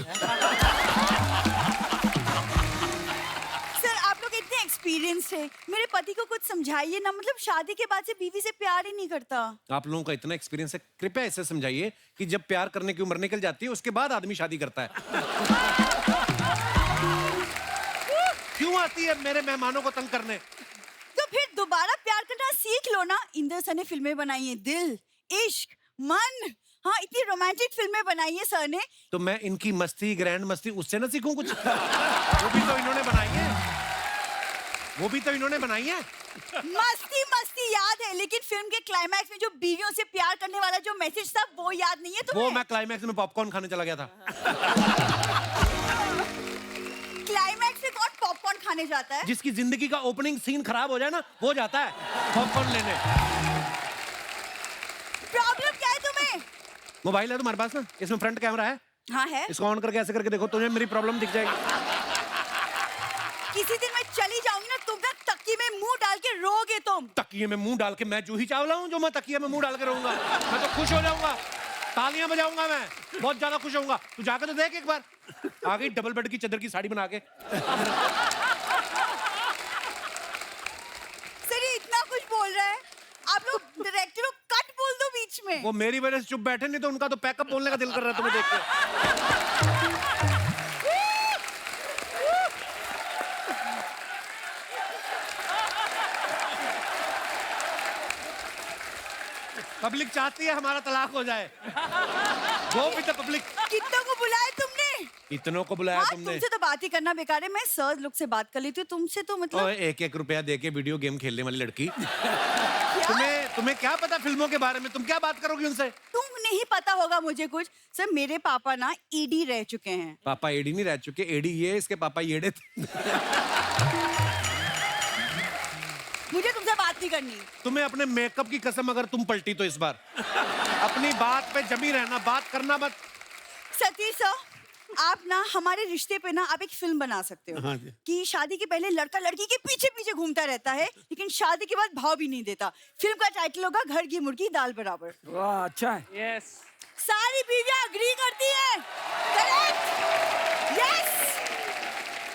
सर आप लोग इतने एक्सपीरियंस है, मेरे पति को कुछ समझाइए ना, मतलब शादी के बाद से बीवी से प्यार ही नहीं करता। आप लोगों का इतना एक्सपीरियंस है, कृपया इसे समझाइए कि जब प्यार करने की उम्र निकल जाती है उसके बाद आदमी शादी करता है। क्यों आती है मेरे मेहमानों को तंग करने? तो फिर दोबारा प्यार करना सीख लो ना। इंदर सर ने फिल्में बनाई हैं, दिल, इश्क, मन, हाँ इतनी रोमांटिक फिल्में बनाई है सर ने। तो मैं इनकी मस्ती, ग्रैंड मस्ती उससे ना सीखूं कुछ? वो भी तो इन्होंने बनाई है, वो भी तो इन्होंने बनाई है। मस्ती मस्ती याद है, लेकिन फिल्म के क्लाइमैक्स में जो बीवियों से प्यार करने वाला जो मैसेज था वो याद नहीं है तुम्हें? वो मैं क्लाइमैक्स में पॉपकॉर्न खाने चला गया था। क्लाइमैक्स में कौन पॉपकॉर्न खाने जाता है? जिसकी जिंदगी का ओपनिंग सीन खराब हो जाए ना वो जाता है पॉपकॉर्न लेने। प्रॉब्लम क्या है तुम्हें? मोबाइल है तुम्हारे पास ना, इसमें फ्रंट कैमरा है, हाँ है। इसको ऑन करके ऐसे करके देखो, तुम्हें मेरी प्रॉब्लम दिख जाएगी। किसी दिन मैं चली जाऊंगी ना, तुम ना तकिए में मुंह डाल के रोगे तुम। तकिए में मुंह डाल के? मैं जूही चावला हूँ जो मैं तकिए में मुंह डाल के रहूंगा? मैं तो खुश हो जाऊंगा, तालियां बजाऊंगा, मैं बहुत ज्यादा खुश होऊंगा। तू जाकर तो देख एक बार, आ गई डबल बेड की चादर की साड़ी बना के। सर ये इतना कुछ बोल रहा है, आप लोग डायरेक्टर हो, कट बोल दो बीच में। वो मेरी वजह से चुप बैठे, नहीं तो उनका तो पैकअप बोलने का दिल कर रहा है तुम्हें देख के। पब्लिक चाहती है हमारा तलाक हो जाए, वो भी तो पब्लिक। कितनों को बुलाया तुमने? इतनों को बुलाया हाँ, तुमने? तुमसे तो बात ही करना बेकार है। मैं सर लोग से बात कर लेती हूँ, तुमसे तो मतलब। ओए 1-1 रुपया देके वीडियो गेम खेलने वाली लड़की। तुम्हें क्या पता फिल्मों के बारे में? तुम क्या बात करोगी उनसे? तुम नहीं पता होगा मुझे कुछ। सर मेरे पापा ना ईडी रह चुके हैं। पापा एडी नहीं रह चुके, एडी ये इसके पापा येड़े थे। मुझे तुमसे बात नहीं करनी। तुम्हें अपने मेकअप की कसम अगर तुम पलटी तो इस बार अपनी बात पे जमी रहना, बात करना मत। सतीश सर, आप ना हमारे रिश्ते पे ना आप एक फिल्म बना सकते हो। हाँ जी। कि शादी के पहले लड़का लड़की के पीछे पीछे घूमता रहता है, लेकिन शादी के बाद भाव भी नहीं देता। फिल्म का टाइटल होगा घर की मुर्गी दाल बराबर। वाह अच्छा है। सारी बीवियां अग्री करती हैं। करेक्ट? यस।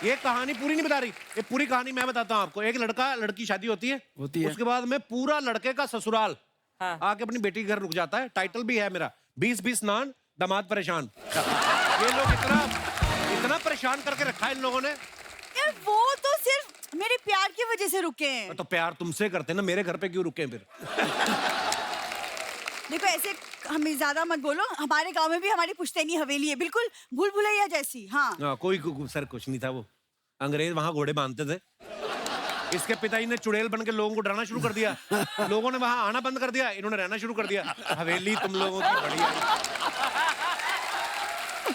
ये कहानी पूरी नहीं बता रही, ये पूरी कहानी मैं बताता हूँ आपको। एक लड़का लड़की शादी होती है, उसके बाद में पूरा लड़के का ससुराल आके अपनी बेटी के घर रुक जाता है। टाइटल भी है मेरा, 20-20 नान दामाद परेशान। ये लोग इतना परेशान करके रखा है इन लोगों ने। यार वो तो सिर्फ मेरे प्यार की वजह से रुके हैं। तो प्यार तुमसे करते हैं ना, मेरे घर पे क्यों रुके हैं फिर? देखो ऐसे हमें ज्यादा मत बोलो, हमारे गांव में भी हमारी पुश्तैनी हवेली है, बिल्कुल भूल भुलैया जैसी। हाँ सर कुछ नहीं था, वो अंग्रेज वहां घोड़े बांधते थे। इसके पिताजी ने चुड़ैल बन के लोगों को डराना शुरू कर दिया, लोगों ने वहां आना बंद कर दिया, इन्होंने रहना शुरू कर दिया। हवेली तुम लोगों की बढ़िया।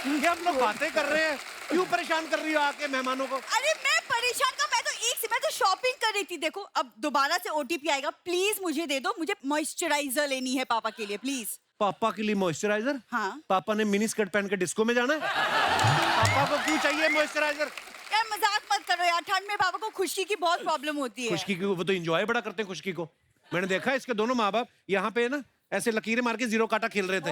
ये हम लोग बातें कर रहे हैं, क्यों परेशान कर रही हो आके मेहमानों को? अरे मैं परेशान का, मैं तो शॉपिंग कर रही थी। देखो अब दोबारा से ओटीपी आएगा, प्लीज मुझे दे दो, मुझे मॉइस्चराइजर लेनी है पापा के लिए, प्लीज। पापा के लिए मॉइस्चराइजर? हाँ। पापा ने मिनी स्कर्ट पहन के डिस्को में जाना है? पापा को क्यों चाहिए मॉइस्चराइजर? यार मजाक मत करो यार, ठंड में पापा को खुशी की बहुत प्रॉब्लम होती है। खुशकी की वो तो एंजॉय बड़ा करते हैं खुशकी को। मैंने देखा इसके दोनों माँ बाप यहाँ पे ना ऐसे लकीरें मार के जीरो काटा खेल रहे थे।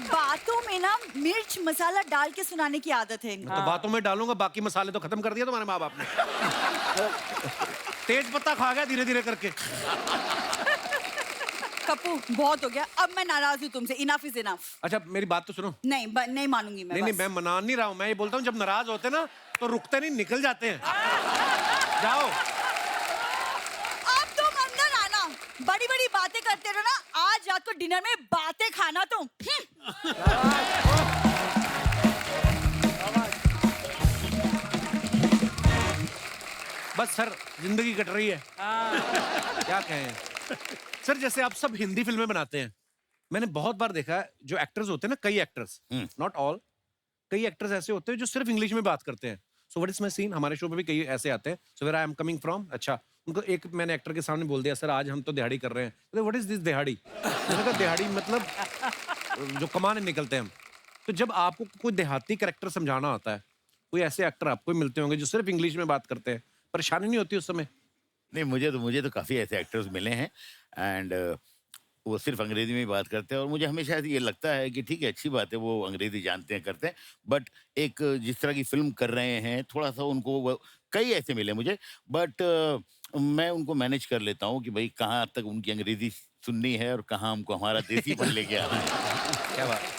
बातों में ना मिर्च मसाला डाल के सुनाने की आदत है इनको। तो बातों में डालूंगा, बाकी मसाले तो खत्म कर दिया तुम्हारे माँ बाप ने। तेज पत्ता खा गया धीरे धीरे करके। कप्पू बहुत हो गया, अब मैं नाराज हूँ तुमसे, इनफ इज इनफ। अच्छा मेरी बात तो सुनो। नहीं मानूंगी मैं। नहीं मैं मना नहीं रहा हूँ, मैं ये बोलता हूँ जब नाराज होते ना तो रुकते नहीं, निकल जाते हैं। जाओ अब तुम अंदर आना, बड़ी बड़ी बातें करते रहो ना, आज रात को डिनर में बातें खाना तुम। बस सर जिंदगी कट रही है, क्या कहें सर। जैसे आप सब हिंदी फिल्में बनाते हैं, मैंने बहुत बार देखा है जो एक्टर्स होते हैं ना, कई एक्टर्स, नॉट ऑल, कई एक्टर्स ऐसे होते हैं जो सिर्फ इंग्लिश में बात करते हैं। So what is my scene, हमारे शो पे भी कई ऐसे आते हैं। So where I am coming from, अच्छा उनको एक मैंने एक्टर के सामने बोल दिया, सर आज हम तो दिहाड़ी कर रहे हैं। व्हाट इज दिस दिहाड़ी? मैंने कहा दिहाड़ी मतलब जो कमाने निकलते हैं हम। तो जब आपको कोई देहाती कैरेक्टर समझाना होता है, कोई ऐसे एक्टर आपको मिलते होंगे जो सिर्फ इंग्लिश में बात करते हैं, परेशानी नहीं होती उस समय? नहीं, मुझे तो काफ़ी ऐसे एक्टर्स मिले हैं एंड वो सिर्फ अंग्रेजी में ही बात करते हैं और मुझे हमेशा ये लगता है कि ठीक है, अच्छी बात है, वो अंग्रेजी जानते हैं, करते हैं, बट एक जिस तरह की फिल्म कर रहे हैं थोड़ा सा उनको, कई ऐसे मिले मुझे, बट मैं उनको मैनेज कर लेता हूँ कि भाई कहाँ तक उनकी अंग्रेजी सुननी है और कहाँ हमको हमारा देसीपन लेके आना है। क्या बात।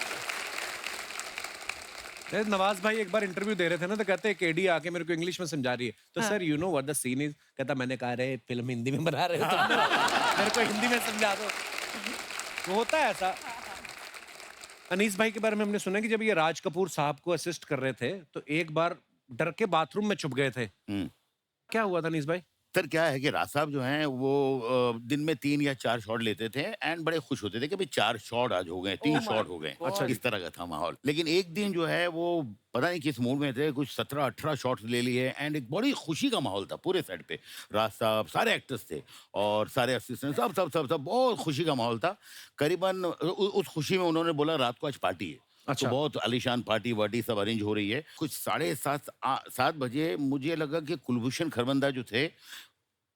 नवाज भाई एक बार इंटरव्यू दे रहे थे ना, तो कहते हैं केडी आके मेरे को इंग्लिश में समझा रही है, तो sir you know what the scene is. कहता मैंने कहा रे फिल्म हिंदी में बना रहे हो तुम, मेरे को हिंदी में समझा दो। वो होता है ऐसा। अनीस भाई के बारे में हमने सुना कि जब ये राज कपूर साहब को असिस्ट कर रहे थे तो एक बार डर के बाथरूम में छुप गए थे। क्या हुआ था अनीस भाई? सर क्या है कि राज साहब जो हैं वो दिन में 3 या 4 शॉट लेते थे एंड बड़े खुश होते थे कि भाई 4 शॉट आज हो गए, 3 शॉट हो गए। अच्छा, इस तरह का था माहौल। लेकिन एक दिन जो है वो पता नहीं किस मूड में थे, कुछ 17-18 शॉट्स ले लिए एंड एक बड़ी खुशी का माहौल था पूरे सेट पे। राज साहब, सारे एक्टर्स थे और सारे असिस्टेंट, सब सब सब सब बहुत खुशी का माहौल था। करीबन उस खुशी में उन्होंने बोला रात को आज पार्टी है। अच्छा। तो बहुत आलीशान पार्टी वार्टी सब अरेंज हो रही है। कुछ 7:30 बजे मुझे लगा कि कुलभूषण खरबंदा जो थे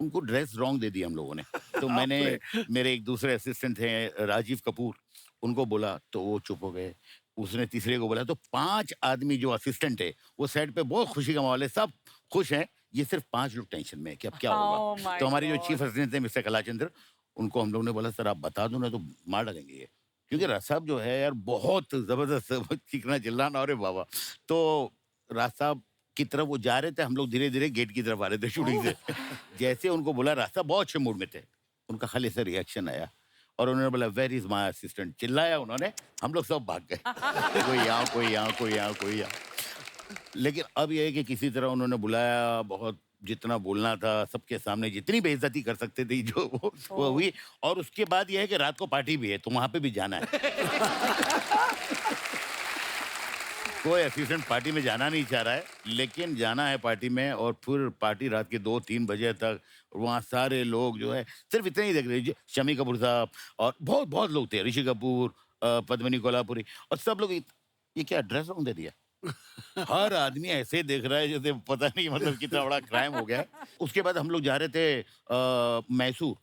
उनको ड्रेस रॉन्ग दे दिया हम लोगों ने। तो मैंने, मेरे एक दूसरे असिस्टेंट थे राजीव कपूर, उनको बोला तो वो चुप हो गए। उसने तीसरे को बोला, तो 5 आदमी जो असिस्टेंट है वो सेट पे बहुत खुशी का माहौल है, सब खुश हैं, ये सिर्फ 5 लोग टेंशन में है कि अब क्या होगा। तो हमारी जो चीफ असिस्टेंट थे मिस्टर कलाचंद्र, उनको हम लोग ने बोला सर आप बता दो ना तो मार डालेंगे ये, क्योंकि राज साहब जो है यार बहुत जबरदस्त चीखना चिल्लाना, अरे बाबा। तो राज साहब की तरफ वो जा रहे थे, हम लोग धीरे धीरे गेट की तरफ आ रहे थे शूटिंग से। जैसे उनको बोला, रास्ता बहुत अच्छे मूड में थे, उनका खाली से रिएक्शन आया और उन्होंने बोला वेयर इज माय असिस्टेंट, चिल्लाया उन्होंने, हम लोग सब भाग गए। कोई यहाँ कोई यहाँ कोई यहाँ कोई यहाँ। लेकिन अब यह है कि किसी तरह उन्होंने बुलाया, बहुत जितना बोलना था सबके सामने, जितनी बेइज्जती कर सकते थे जो वो हुई। और उसके बाद यह है कि रात को पार्टी भी है तो वहां पे भी जाना है। कोई असिस्टेंट पार्टी में जाना नहीं चाह रहा है, लेकिन जाना है पार्टी में। और फिर पार्टी रात के 2-3 बजे तक, वहाँ सारे लोग जो है सिर्फ इतने ही देख रहे हैं, शमी कपूर साहब और बहुत बहुत लोग थे, ऋषि कपूर, पद्मिनी कोल्हापुरी, और सब लोग ये क्या ड्रेस रॉन्ग दे दिया। हर आदमी ऐसे देख रहा है जैसे पता नहीं मतलब कितना बड़ा क्राइम हो गया है। उसके बाद हम लोग जा रहे थे मैसूर,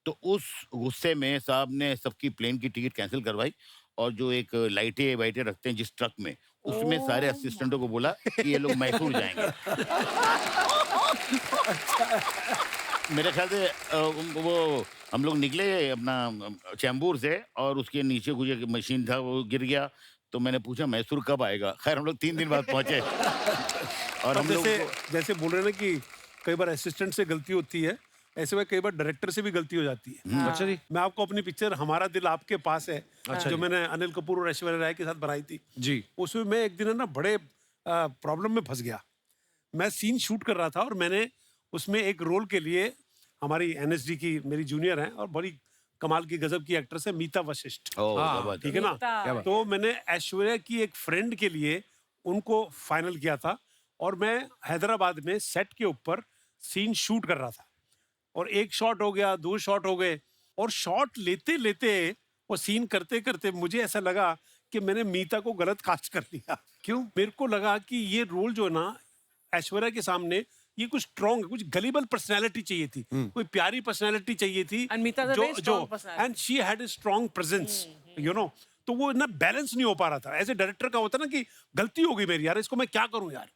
तो उस गुस्से में साहब ने सबकी प्लेन की टिकट कैंसिल करवाई और जो एक लाइटें वाइटें रखते हैं जिस ट्रक में, उसमें सारे असिस्टेंटों को बोला कि ये लोग मैसूर जाएंगे। मेरे ख्याल से वो हम लोग निकले अपना चैम्बूर से और उसके नीचे कुछ एक मशीन था वो गिर गया, तो मैंने पूछा मैसूर कब आएगा। खैर हम लोग 3 दिन बाद पहुंचे। और हम लोग जैसे बोल रहे हैं ना कि कई बार असिस्टेंट से गलती होती है, ऐसे में कई बार डायरेक्टर से भी गलती हो जाती है। अच्छा जी। मैं आपको अपनी पिक्चर हमारा दिल आपके पास है, जो मैंने अनिल कपूर और ऐश्वर्या राय के साथ बनाई थी जी। उसमें मैं एक दिन है ना बड़े प्रॉब्लम में फंस गया। मैं सीन शूट कर रहा था और मैंने उसमें एक रोल के लिए, हमारी एनएसडी की मेरी जूनियर है और बड़ी कमाल की गजब की एक्ट्रेस है मीता वशिष्ठ, ठीक है ना। तो मैंने ऐश्वर्या की एक फ्रेंड के लिए उनको फाइनल किया था और मैं हैदराबाद में सेट के ऊपर सीन शूट कर रहा था और 1 शॉट हो गया, 2 शॉट हो गए और शॉट लेते लेते वो सीन करते करते मुझे ऐसा लगा कि मैंने मीता को गलत कास्ट कर दिया। क्यों? मेरे को लगा कि ये रोल जो है ना ऐश्वर्या के सामने ये कुछ स्ट्रॉन्ग, कुछ गलीबल पर्सनालिटी चाहिए थी, कोई प्यारी पर्सनालिटी चाहिए थी, And Meeta is a very strong personality. And she had a strong presence, you know. तो वो ना बैलेंस नहीं हो पा रहा था। एज ए डायरेक्टर का होता ना कि गलती हो गई मेरी, यार इसको मैं क्या करूं यार।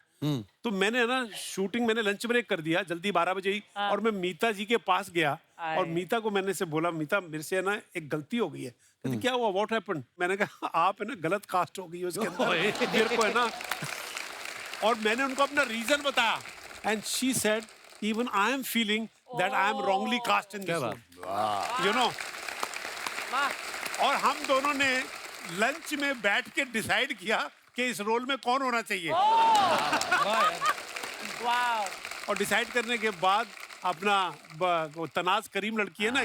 तो मैंने ना शूटिंग, मैंने लंच ब्रेक कर दिया जल्दी 12 बजे ही, और मैं मीता जी के पास गया और मीता को मैंने से बोला, मीता मेरे से ना एक गलती हो गई है। कहती क्या हुआ, व्हाट हैपेंड? मैंने कहा आप है ना गलत कास्ट हो गई है उसके अंदर, मेरे को है ना। और मैंने उनको अपना रीजन बताया and she said even I am feeling that I am wrongly cast in this role, you know. और हम दोनों ने लंच में बैठ के डिसाइड किया कि इस रोल में कौन होना चाहिए। वाओ। और डिसाइड करने के बाद अपना वो तनाज करीम लड़की है ना,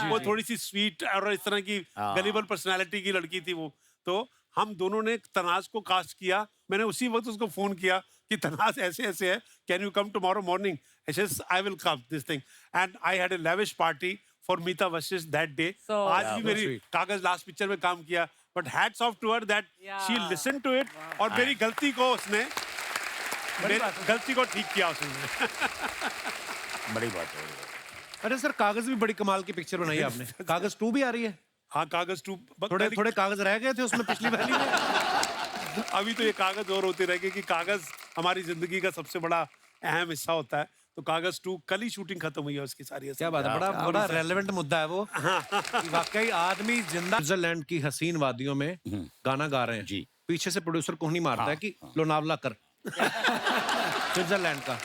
वो थोड़ी सी स्वीट और इस तरह की गलीबल पर्सनालिटी की लड़की थी वो। तो हम दोनों ने तनाज को कास्ट किया। मैंने उसी वक्त उसको फोन किया कि तनाज ऐसे ऐसे है, can you come tomorrow morning? I will come this thing and I had a lavish party for Meeta Vashisht that day. आज भी मेरी कागज लास्ट पिक्चर में काम किया, but hats off to her that she listen to it और मेरी गलती को उसने, मेरी गलती को ठीक किया उसने। बड़ी बात है। अरे सर, कागज भी बड़ी कमाल की पिक्चर बनाई है आपने। कागज 2 भी आ रही है। हाँ, कागज 2 थोड़े कागज रह गए थे उसमें पिछली वाली में। अभी तो ये कागज और होते रह गए कि कागज हमारी जिंदगी का सबसे बड़ा अहम हिस्सा होता है। तो कागज 2 कल ही शूटिंग खत्म हुई है उसकी सारी। क्या बात है, बड़ा रेलेवेंट मुद्दा है वो। कि वाकई आदमी जिंदा स्विट्जरलैंड की हसीन वादियों में गाना गा रहे हैं जी। पीछे से प्रोड्यूसर कोहनी मारता है कि लोनावला कर। स्विट्जरलैंड का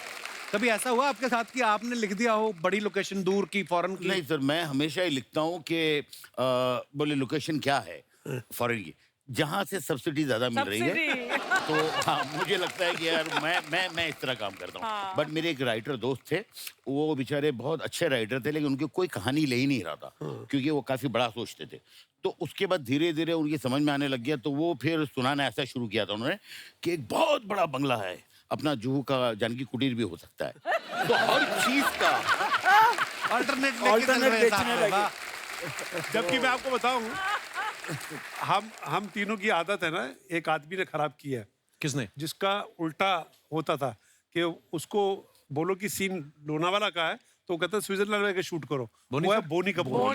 कभी ऐसा हुआ आपके साथ कि आपने लिख दिया हो बड़ी लोकेशन दूर की, फॉरेन की? नहीं सर, मैं हमेशा ही लिखता हूँ कि बोले लोकेशन क्या है फॉरेन की, जहाँ से सब्सिडी ज्यादा मिल रही है। तो हाँ, मुझे लगता है कि यार मैं इस तरह काम करता हूँ। बट मेरे एक राइटर दोस्त थे, वो बेचारे बहुत अच्छे राइटर थे, लेकिन उनकी कोई कहानी ले ही नहीं रहा था, क्योंकि वो काफी बड़ा सोचते थे। तो उसके बाद धीरे धीरे उनकी समझ में आने लग गया, तो वो फिर सुनाना ऐसा शुरू किया था उन्होंने कि एक बहुत बड़ा बंगला है, अपना जुहू का जानकी कुटीर भी हो सकता है। तो हर चीज का अल्टरनेट बेचने लगे। जबकि मैं आपको बताऊं, हम तीनों की आदत है ना, एक आदमी ने खराब की है। किसने? जिसका उल्टा होता था कि उसको बोलो कि सीन लोनावाला का है तो कहता है स्विट्जरलैंड में शूट करो। वो है बोनी कपूर।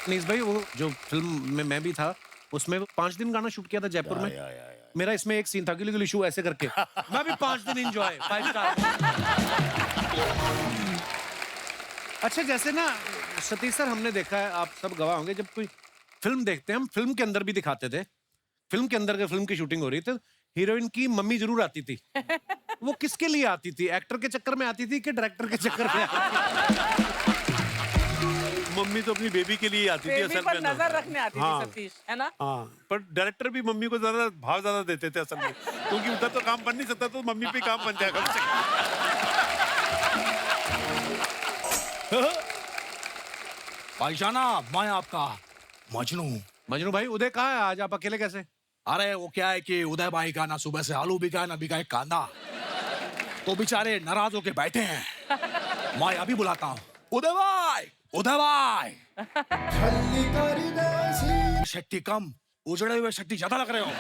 नीस भाई, वो जो फिल्म में मैं भी था उसमें 5 दिन गाना शूट किया था जयपुर में। मेरा इसमें एक सीन था गिली गिली शू ऐसे करके। मैं भी 5 दिन एंजॉय 5 स्टार। अच्छा, जैसे ना सतीश सर, हमने देखा है, आप सब गवाह होंगे, जब कोई फिल्म देखते हैं, हम फिल्म के अंदर भी दिखाते थे, फिल्म के अंदर फिल्म की शूटिंग हो रही थी, हीरोइन की मम्मी जरूर आती थी। वो किसके लिए आती थी? एक्टर के चक्कर में आती थी कि डायरेक्टर के चक्कर में आती थी? मम्मी तो अपनी बेबी के लिए आती थी बेबी असल पर में। नजर रखने आती थी सतीश, है ना? हाँ, पर डायरेक्टर भी मम्मी को ज्यादा भाव ज्यादा देते थे असल में, क्योंकि उधर तो काम बन नहीं सकता, तो मम्मी पे काम बन जाएगा उससे। भाईजाना, मैं आपका मजनू। मजनू भाई, उदय कहाँ है आज? आप अकेले कैसे? अरे वो क्या है कि उदय भाई का ना सुबह से आलू बिका है ना बिका है कांदा, तो बेचारे नाराज होके बैठे हैं। मैं अभी बुलाता हूँ। उदय भाई, उदय भाई। शक्ति कम, उजड़े हुए शक्ति ज्यादा लग रहे हो।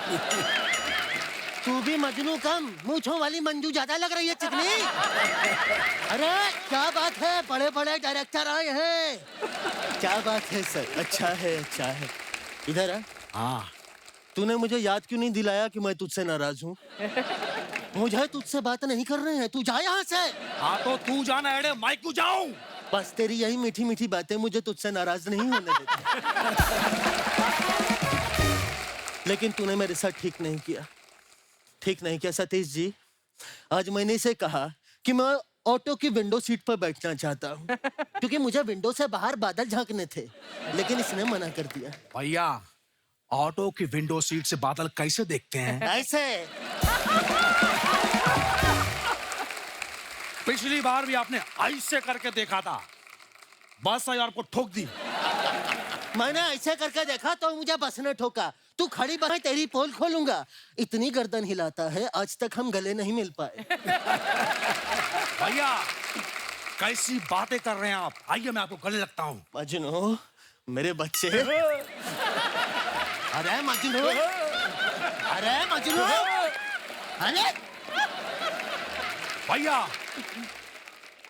तू भी मजनू कम, मूंछों वाली मंजू ज्यादा लग रही है चिकनी। अरे क्या बात है, बड़े बड़े डायरेक्टर आए हैं। क्या बात है सर, अच्छा है अच्छा है। इधर है। हाँ, तूने मुझे याद क्यों नहीं दिलाया कि मैं तुझसे नाराज हूँ? मुझे तुझसे बात नहीं कर रहे हैं, तू जा यहाँ से। हाँ तो तू जाना है, मैं क्यों जाऊं? बस तेरी यही मीठी मीठी बातें मुझे तुझसे नाराज नहीं होने देती। लेकिन तूने मेरे साथ ठीक नहीं किया, ठीक नहीं किया सतीश जी। आज मैंने इसे कहा कि मैं ऑटो की विंडो सीट पर बैठना चाहता हूँ क्योंकि मुझे विंडो से बाहर बादल झांकने थे, लेकिन इसने मना कर दिया। भैया ऑटो की विंडो सीट से बादल कैसे देखते हैं? ऐसे पिछली बार भी आपने ऐसे करके देखा था, बस आई आपको ठोक दी। मैंने ऐसे करके देखा तो मुझे बस ने ठोका। तू खड़ी बस तेरी पोल खोलूंगा। इतनी गर्दन हिलाता है, आज तक हम गले नहीं मिल पाए। भैया कैसी बातें कर रहे हैं आप? आइए मैं आपको गले लगता हूँ। मजनू मेरे बच्चे, अरे मजनू, अरे मजनू, अरे भैया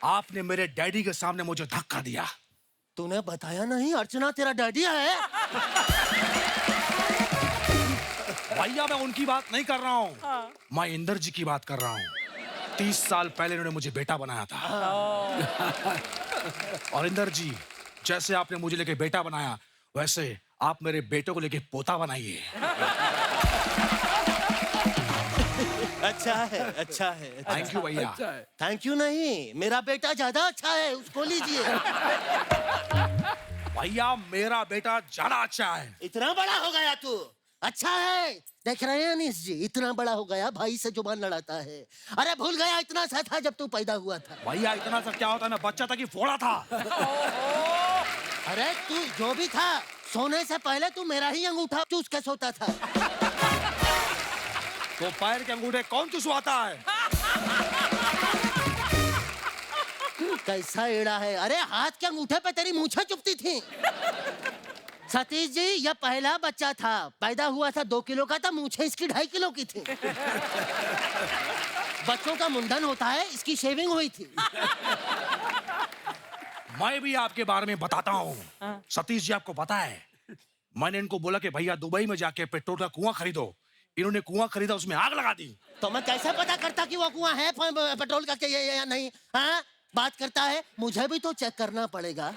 आपने मेरे डैडी के सामने मुझे धक्का दिया। तूने बताया नहीं अर्चना तेरा डैडी है? भैया मैं उनकी बात नहीं कर रहा हूँ, मैं इंदर जी की बात कर रहा हूँ। 30 साल पहले उन्होंने मुझे बेटा बनाया था। और इंदर जी, जैसे आपने मुझे लेके बेटा बनाया, वैसे आप मेरे बेटे को लेके पोता बनाइए। अच्छा है, अच्छा है। थैंक यू भैया। थैंक यू नहीं, मेरा बेटा ज्यादा अच्छा है, उसको लीजिए। भैया मेरा बेटा ज्यादा अच्छा है। इतना बड़ा हो गया तू, अच्छा है। देख रहे हैं अनीस जी, इतना बड़ा हो गया, भाई से जुबान लड़ाता है। अरे भूल गया इतना सा था जब तू पैदा हुआ था। भैया इतना सा क्या होता है, मैं बच्चा था कि फोड़ा था। अरे तू जो भी था, सोने से पहले तू मेरा ही अंगूठा चूस के सोता था। तो पैर के अंगूठे कौन चुसवाता है? कैसा एड़ा है। अरे हाथ के अंगूठे पे तेरी मूछें चुभती थी। सतीश जी यह पहला बच्चा था, पैदा हुआ था 2 किलो का था, मूछें इसकी 2.5 किलो की थी। बच्चों का मुंडन होता है, इसकी शेविंग हुई थी। मैं भी आपके बारे में बताता हूँ। सतीश जी आपको पता है, मैंने इनको बोला कि भैया दुबई में जाके पेट्रोल का कुआं खरीदो। इन्होंने कुआं खरीदा, उसमें आग लगा दी। तो मैं कैसे पता करता कि वो कुआं है पेट्रोल का या नहीं? हाँ बात करता है, मुझे भी तो चेक करना पड़ेगा।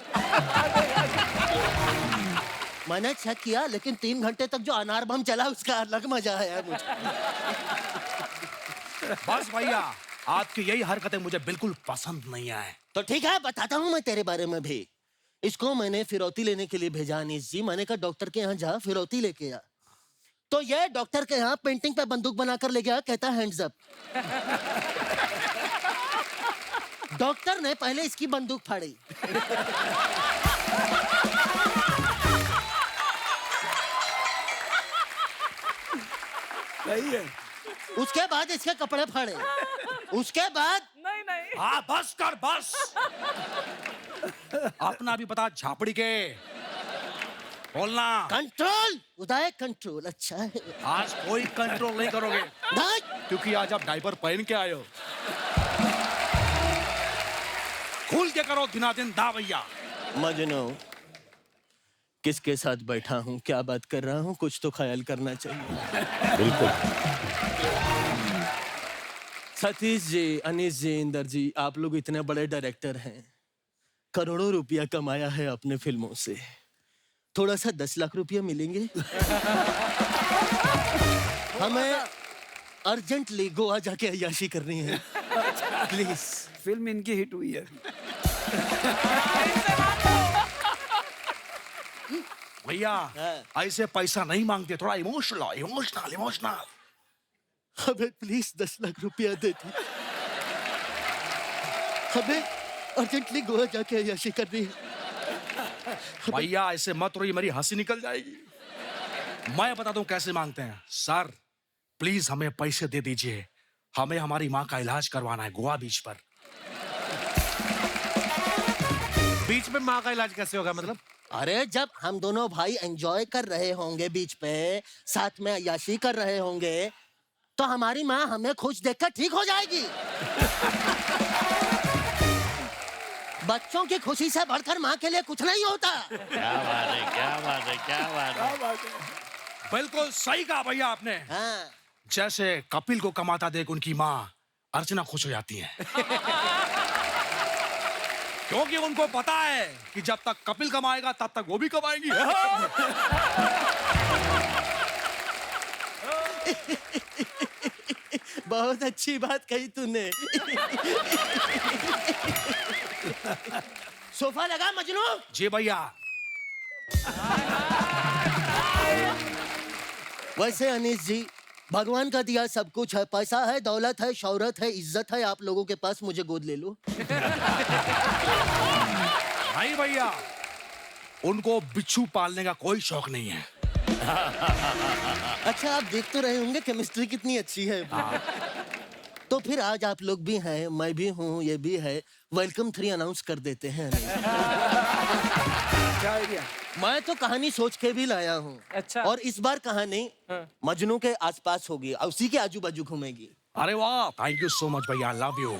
मैंने चेक किया, लेकिन 3 घंटे तक जो अनार बम चला उसका अलग मजा आया मुझे। बस भैया आपकी यही हरकतें मुझे बिल्कुल पसंद नहीं आए। तो ठीक है, बताता हूँ मैं तेरे बारे में भी। इसको मैंने फिरौती लेने के लिए भेजा अनीस जी। मैंने कहा डॉक्टर के यहाँ जा, फिरौती लेके आ। तो ये डॉक्टर के यहाँ पेंटिंग पे बंदूक बनाकर ले गया, कहता हैंड्स अप। डॉक्टर ने पहले इसकी बंदूक फाड़ी। सही है। उसके बाद इसके कपड़े फाड़े। उसके बाद नहीं नहीं हाँ बस कर बस। अपना भी पता झापड़ी के बोलना। कंट्रोल उदय, कंट्रोल। अच्छा है, आज कोई कंट्रोल नहीं करोगे, नहीं। क्योंकि आज आप डायपर पहन के आए हो। खुल के करो दिना दिन दा भैया। मजनू किसके साथ बैठा हूँ, क्या बात कर रहा हूँ, कुछ तो ख्याल करना चाहिए। बिल्कुल। सतीश जी, अनीस जी, इंदर जी, आप लोग इतने बड़े डायरेक्टर हैं, करोड़ों रुपया कमाया है अपने फिल्मों से। थोड़ा सा 10 लाख रुपया मिलेंगे? हमें अर्जेंटली गोवा जाके अय्याशी करनी है, प्लीज। फिल्म इनकी हिट हुई है। भैया ऐसे पैसा नहीं मांगते, थोड़ा इमोशनल इमोशनल इमोशनल। हमें प्लीज 10 लाख रुपया दे दी। हमें अर्जेंटली गोवा जाके अय्याशी करनी है। भैया ऐसे मत रोइए, मेरी हंसी निकल जाएगी। मैं बता दूं कैसे मांगते हैं। सर प्लीज हमें पैसे दे दीजिए, हमें हमारी माँ का इलाज करवाना है गोवा बीच पर। बीच में माँ का इलाज कैसे होगा मतलब? अरे जब हम दोनों भाई एंजॉय कर रहे होंगे बीच पे, साथ में अय्याशी कर रहे होंगे, तो हमारी माँ हमें खुश देखकर ठीक हो जाएगी। बच्चों की खुशी से बढ़कर माँ के लिए कुछ नहीं होता। क्या बात है, क्या बात है, क्या बात है। बिल्कुल सही कहा भैया आपने। हाँ। जैसे कपिल को कमाता देख उनकी माँ अर्चना खुश हो जाती है। क्योंकि उनको पता है कि जब तक कपिल कमाएगा तब तक वो भी कमाएंगी। बहुत अच्छी बात कही तूने। सोफा लगा मजनू। जी भैया। वैसे अनीस जी, भगवान का दिया सब कुछ है, पैसा है, दौलत है, शौहरत है, इज्जत है आप लोगों के पास, मुझे गोद ले लो। नहीं भैया, उनको बिच्छू पालने का कोई शौक नहीं है। अच्छा, आप देख तो रहे होंगे केमिस्ट्री कितनी अच्छी है। तो फिर आज आप लोग भी हैं, मैं भी हूँ, ये भी है, वेलकम 3 अनाउंस कर देते हैं। क्या आइडिया? मैं तो कहानी सोच के भी लाया हूँ। अच्छा। और इस बार कहानी मजनू के आसपास होगी और उसी के आजू बाजू घूमेगी। अरे वाह, थैंक यू सो मच भैया, लव यू।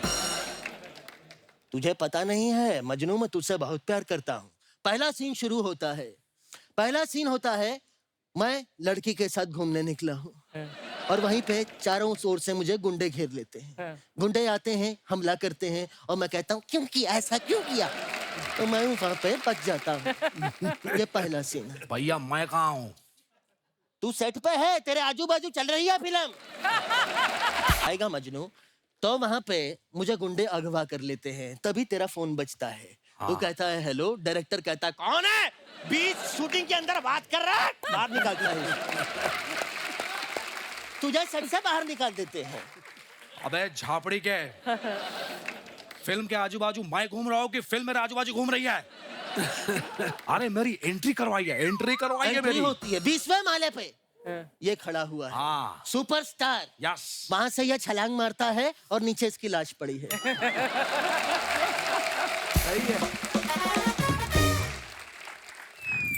तुझे पता नहीं है मजनू, मैं तुझसे बहुत प्यार करता हूँ। पहला सीन शुरू होता है। पहला सीन होता है, मैं लड़की के साथ घूमने निकला हूँ और वहीं पे चारों ओर से मुझे गुंडे घेर लेते हैं। गुंडे आते हैं, हमला करते हैं और मैं कहता हूँ क्यों किया, ऐसा क्यों किया? तो मैं वहां पे बच जाता हूँ। ये पहला सीन है। भैया मैं कहाँ हूँ? तू सेट पे है, तेरे आजू बाजू चल रही है फिल्म। आएगा मजनू, तो वहां पे मुझे गुंडे अगवा कर लेते हैं, तभी तेरा फोन बजता है। तू कहता है हेलो, डायरेक्टर कहता है कौन है? बीच शूटिंग के अंदर बात कर रहा है, बाहर निकालता है। तुझे सेट से बाहर निकाल देते हैं। अबे झापड़ी के, फिल्म के आजू बाजू मैं घूम रहा हूँ कि फिल्म मेरे आजू बाजू घूम रही है? अरे मेरी एंट्री करवाई है, एंट्री करवाई है एंट्री मेरी। होती है 20वें माले पे, ये खड़ा हुआ है। हाँ। सुपरस्टार। यस। वहां से ये छलांग मारता है और नीचे इसकी लाश पड़ी है। सही है।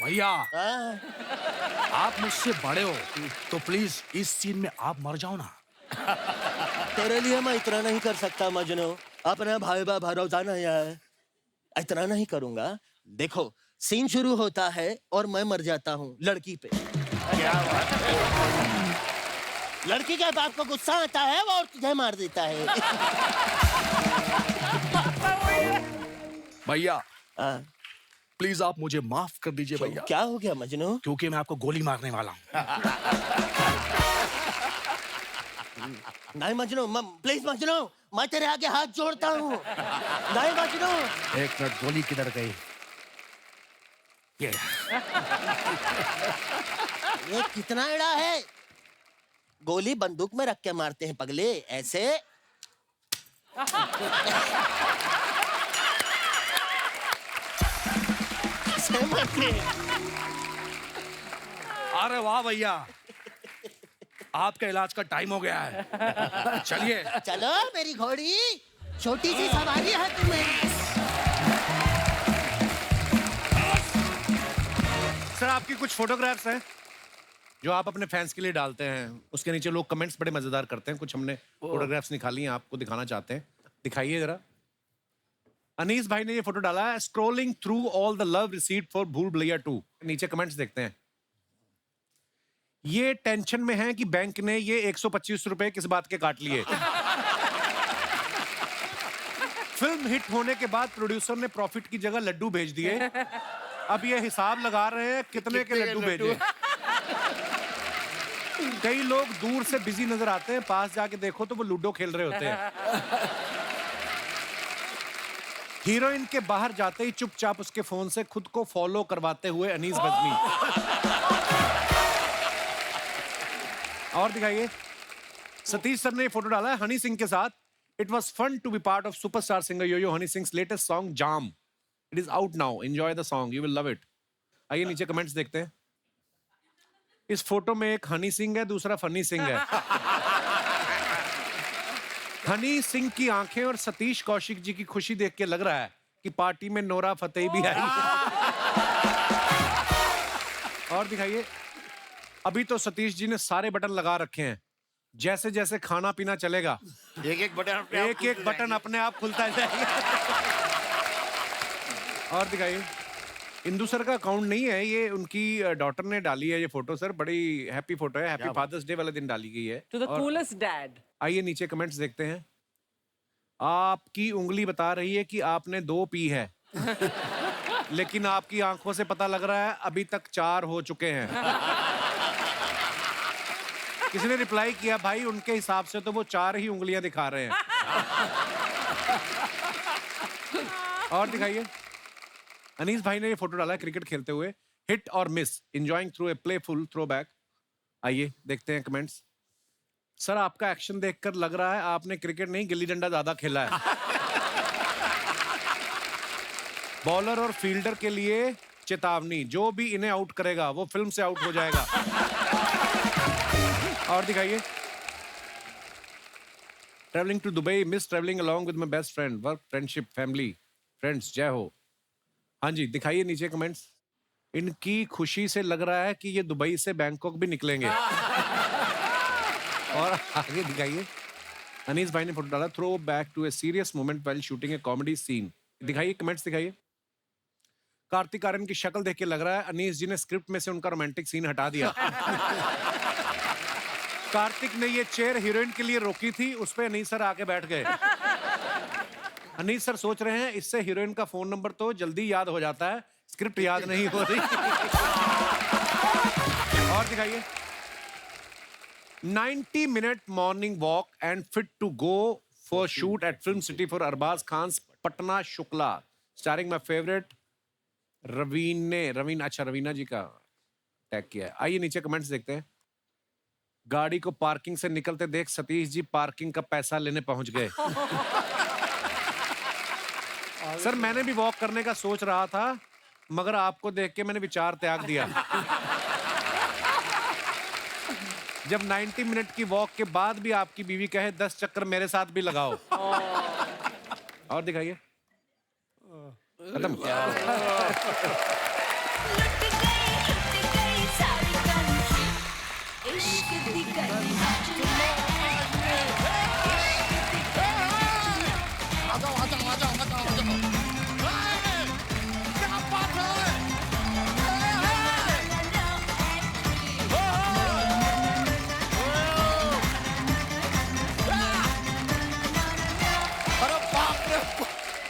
भैया हाँ। आप मुझसे बड़े हो तो प्लीज इस सीन में आप मर जाओ ना। तेरे लिए मैं इतना नहीं कर सकता मजनू, अपना भाई बा भरोसा नहीं है, इतना नहीं करूंगा। देखो, सीन शुरू होता है और मैं मर जाता हूँ लड़की पे। क्या बात है? लड़की के बाप को गुस्सा आता है वो और तुझे मार देता है। भैया हाँ। प्लीज आप मुझे माफ कर दीजिए भैया, क्या हो गया मजनू? क्योंकि मैं आपको गोली मारने वाला हूँ। नहीं मजनू, प्लीज मजनू, मैं तेरे आगे हाथ जोड़ता हूँ। नहीं मजनू। एक मिनट, गोली किधर गई? ये ये कितना एड़ा है? गोली बंदूक में रख के मारते हैं पगले, ऐसे। ऐसे मारते हैं। अरे वाह भैया, आपका इलाज का टाइम हो गया है। चलिए चलो मेरी घोड़ी, छोटी सी सवारी है तुम्हें। सर आपकी कुछ फोटोग्राफ्स हैं जो आप अपने फैंस के लिए डालते हैं, उसके नीचे लोग कमेंट्स बड़े मजेदार करते हैं। कुछ हमने फोटोग्राफ्स निकाली हैं, आपको दिखाना चाहते हैं, दिखाइए जरा। अनीस भाई ने ये फोटो डाला है, scrolling through all the love received for भूल भुलैया 2। नीचे कमेंट्स देखते हैं। ये टेंशन में है कि बैंक ने ये 125 रुपए किस बात के काट लिए। फिल्म हिट होने के बाद प्रोड्यूसर ने प्रॉफिट की जगह लड्डू भेज दिए। अब ये हिसाब लगा रहे हैं कितने के लड्डू भेजे। कई लोग दूर से बिजी नजर आते हैं, पास जाके देखो तो वो लूडो खेल रहे होते हैं। हीरोइन के बाहर जाते ही चुपचाप उसके फोन से खुद को फॉलो करवाते हुए अनीस बजमी। और दिखाइए, सतीश सर ने ये फोटो डाला है हनी सिंह के साथ। It was fun to be part of superstar singer Yo Yo Honey Singh latest song jam. It is out now, enjoy the song, you will love it. आइए नीचे कमेंट्स देखते हैं। इस फोटो में एक हनी सिंह है, दूसरा फनी सिंह है। हनी सिंह की आंखें और सतीश कौशिक जी की खुशी देख के लग रहा है कि पार्टी में नोरा फतेही भी आई। और दिखाइए, अभी तो सतीश जी ने सारे बटन लगा रखे हैं, जैसे जैसे खाना पीना चलेगा एक एक बटन अपने आप खुलता जाएगा। और दिखाइए, इंदु सर का अकाउंट नहीं है ये, उनकी डॉटर ने डाली है ये फोटो। सर बड़ी हैप्पी फोटो है, हैप्पी फादर्स डे वाले दिन डाली गई है। To the coolest dad. आइए नीचे कमेंट्स देखते हैं। आपकी उंगली बता रही है कि आपने 2 पी है, लेकिन आपकी आंखों से पता लग रहा है अभी तक 4 हो चुके हैं। किसी ने रिप्लाई किया भाई उनके हिसाब से तो वो 4 ही उंगलियां दिखा रहे हैं। और दिखाइए। अनीस भाई ने ये फोटो डाला है क्रिकेट खेलते हुए, हिट और miss, enjoying through a playful throwback. आइए देखते हैं कमेंट्स। सर आपका एक्शन देखकर लग रहा है आपने क्रिकेट नहीं गिल्ली डंडा ज्यादा खेला है। बॉलर और फील्डर के लिए चेतावनी, जो भी इन्हें आउट करेगा वो फिल्म से आउट हो जाएगा। और दिखाइए। Travelling to Dubai, miss travelling along with my best friend, work, friendship, family, friends, जय हो। हाँ जी दिखाइए नीचे कमेंट्स। इनकी खुशी से लग रहा है कि ये दुबई से बैंकॉक भी निकलेंगे। और आगे दिखाइए। अनीस भाई ने फोटो डाला, throw back to a serious moment while shooting a comedy scene. दिखाइए कमेंट्स दिखाइए। कार्तिक आर्यन की शक्ल देख के लग रहा है अनीस जी ने स्क्रिप्ट में से उनका रोमांटिक सीन हटा दिया। कार्तिक ने ये चेयर हीरोइन के लिए रोकी थी, उस पे अनीस सर आके बैठ गए। अनीस सर सोच रहे हैं इससे हीरोइन का फोन नंबर तो जल्दी याद हो जाता है, स्क्रिप्ट याद नहीं हो रही। और दिखाइए। 90 minute morning walk and fit to go for shoot at film city for Arbaaz Khan Patna Shukla, starring my favourite Raveena ji का टैग किया है। आइए नीचे कमेंट्स देखते हैं। गाड़ी को पार्किंग से निकलते देख सतीश जी पार्किंग का पैसा लेने पहुंच गए। सर मैंने भी वॉक करने का सोच रहा था, मगर आपको देख के मैंने विचार त्याग दिया। जब 90 मिनट की वॉक के बाद भी आपकी बीवी कहे 10 चक्कर मेरे साथ भी लगाओ। और दिखाइए। खत्म।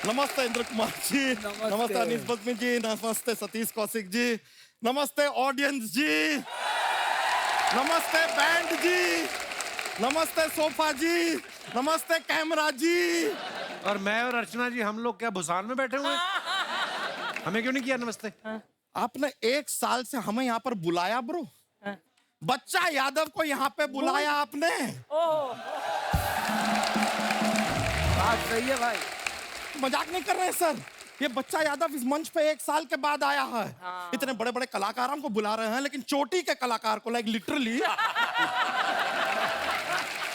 नमस्ते इंद्र कुमार जी, नमस्ते अनीस बदमी जी, नमस्ते सतीश कौशिक जी, नमस्ते ऑडियंस जी, नमस्ते बैंड जी, नमस्ते सोफा जी, नमस्ते कैमरा जी। और मैं और अर्चना जी हम लोग क्या भुसान में बैठे हुए हैं? हमें क्यों नहीं किया नमस्ते? आपने 1 साल से हमें यहाँ पर बुलाया ब्रो, बच्चा यादव को यहाँ पे बुलाया आपने। बात सही है भाई, मजाक नहीं कर रहे हैं सर। ये बच्चा यादव इस मंच पे 1 साल के बाद आया है। इतने बड़े बड़े कलाकारों को बुला रहे हैं, लेकिन चोटी के कलाकार को, लाइक लिटरली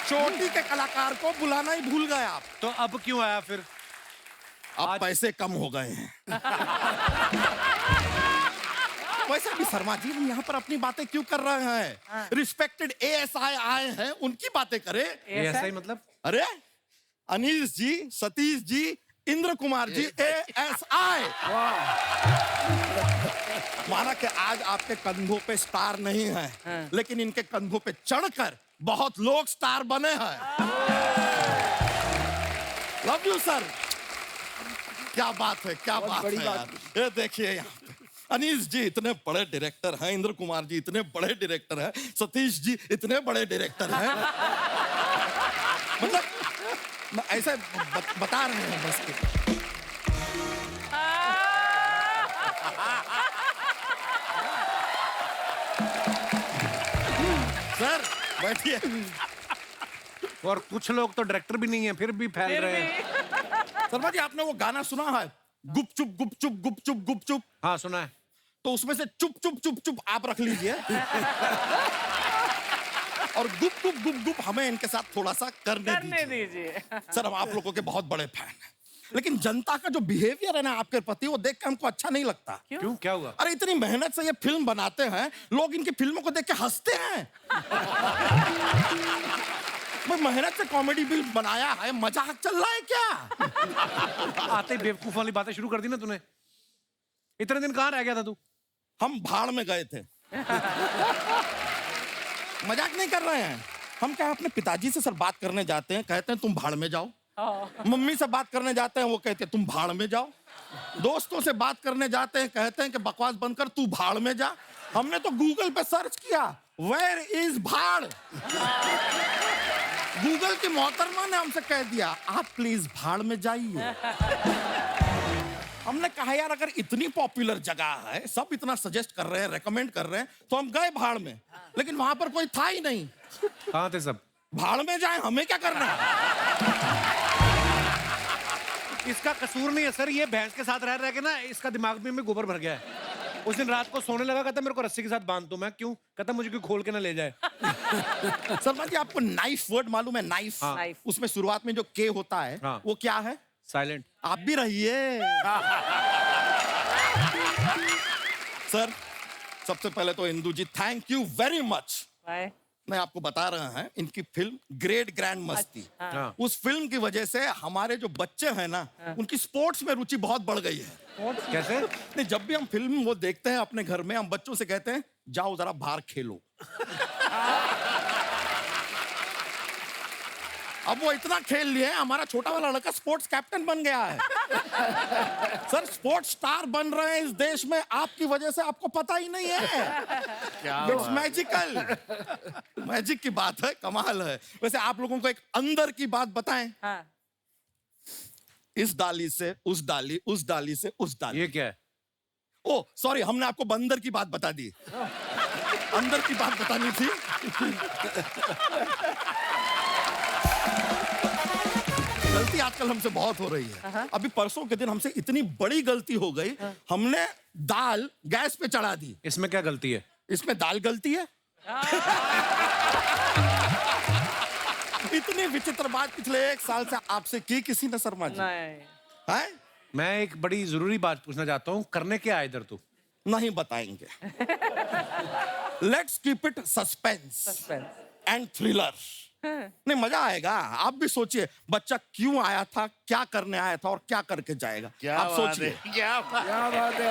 चोटी के कलाकार को बुलाना ही भूल गए आप। तो अब क्यों आया फिर? अब पैसे कम हो गए हैं। वैसे भी शर्मा जी, हम यहाँ पर अपनी बातें क्यों कर रहे हैं? रिस्पेक्टेड ASI आए हैं, उनकी बातें करें। ASI मतलब? अरे अनीस जी, सतीश जी, इंद्र कुमार जी, ASI। माना कि आज आपके कंधों पे स्टार नहीं है, लेकिन इनके कंधों पे चढ़कर बहुत लोग स्टार बने हैं। Love you sir. क्या बात है, क्या बात है यार। ये देखिए यहाँ पे अनीस जी इतने बड़े डायरेक्टर हैं, इंद्र कुमार जी इतने बड़े डायरेक्टर हैं, सतीश जी इतने बड़े डायरेक्टर हैं। मतलब ऐसे बता रहे हैं बस के। सर बैठिए। और कुछ लोग तो डायरेक्टर भी नहीं है, फिर भी फैल रहे हैं। शर्मा जी, आपने वो गाना सुना है, गुपचुप गुपचुप गुपचुप गुपचुप? हाँ सुना है। तो उसमें से चुप चुप चुप चुप आप रख लीजिए, और गुप गुप गुप गुप हमें इनके साथ थोड़ा सा करने दीजिए। सर हम आप लोगों के बहुत बड़े फैन हैं, लेकिन जनता का जो बिहेवियर है ना आपके प्रति, वो देख के हमको अच्छा नहीं लगता। क्यों, क्या हुआ? अरे इतनी मेहनत से ये फिल्म बनाते हैं, लोग इनकी फिल्मों को देख के हंसते हैं। भाई मेहनत से कॉमेडी फिल्म बनाया है, मजाक चल रहा है क्या? आते ही बेवकूफ वाली बातें शुरू कर दी ना तूने। इतने दिन कहाँ रह गया था तू? हम भाड़ में गए थे। मजाक नहीं कर रहे हैं हम। क्या अपने पिताजी से सर बात करने जाते हैं, कहते हैं तुम भाड़ में जाओ। मम्मी से बात करने जाते हैं, वो कहते हैं तुम भाड़ में जाओ। दोस्तों से बात करने जाते हैं, कहते हैं कि बकवास बंद कर, तू भाड़ में जा। हमने तो गूगल पे सर्च किया, वेयर इज भाड़? गूगल की मोहतरमा ने हमसे कह दिया आप प्लीज भाड़ में जाइए। हमने कहा यार अगर इतनी पॉपुलर जगह है, सब इतना सजेस्ट कर रहे हैं, रेकमेंड कर रहे हैं, तो हम गए भाड़ में, लेकिन वहां पर कोई था ही नहीं। कहाँ थे सब? भाड़ में जाए, हमें क्या करना है? इसका कसूर नहीं है सर, ये भैंस के साथ रह रह के ना इसका दिमाग में गोबर भर गया है। उस दिन रात को सोने लगा, कहता मेरे को रस्सी के साथ बांध दो। मैं क्यों? कहता मुझे कोई खोल के ना ले जाए। सलमान जी आपको नाइफ वर्ड मालूम है? Knife, knife. उसमें शुरुआत में जो के होता है हाँ। वो क्या है? साइलेंट। आप भी रहिए। सर सबसे पहले तो Indu ji thank you very much. Why? मैं आपको बता रहा हैं इनकी फिल्म ग्रेट ग्रैंड मस्ती, हाँ। उस फिल्म की वजह से हमारे जो बच्चे हैं ना उनकी स्पोर्ट्स में रुचि बहुत बढ़ गई है। कैसे? नहीं, जब भी हम फिल्म वो देखते हैं अपने घर में, हम बच्चों से कहते हैं जाओ जरा बाहर खेलो। अब वो इतना खेल लिए हैं, हमारा छोटा वाला लड़का स्पोर्ट्स कैप्टन बन गया है। सर स्पोर्ट्स स्टार बन रहे हैं इस देश में आपकी वजह से, आपको पता ही नहीं है। It's magical. मैजिक की बात है, कमाल है। वैसे आप लोगों को एक अंदर की बात बताएं। हाँ। इस डाली से उस डाली, उस डाली से उस डाली। ये क्या है? ओ सॉरी, हमने आपको बंदर की बात बता दी, अंदर की बात बतानी थी। गलती आजकल हमसे बहुत हो रही है। अभी परसों के दिन हमसे इतनी बड़ी गलती हो गई, हमने दाल गैस पे चढ़ा दी। इसमें क्या गलती है? इसमें दाल गलती है। इतनी विचित्र बात पिछले 1 साल से आपसे की किसी ने शर्मा जी? नहीं। है? मैं एक बड़ी जरूरी बात पूछना चाहता हूँ, करने क्या आया इधर तू? नहीं बताएंगे। Let's keep it suspense and thriller. नहीं, मजा आएगा। आप भी सोचिए बच्चा क्यों आया था, क्या करने आया था और क्या करके जाएगा। आप सोचिए। क्या बात है।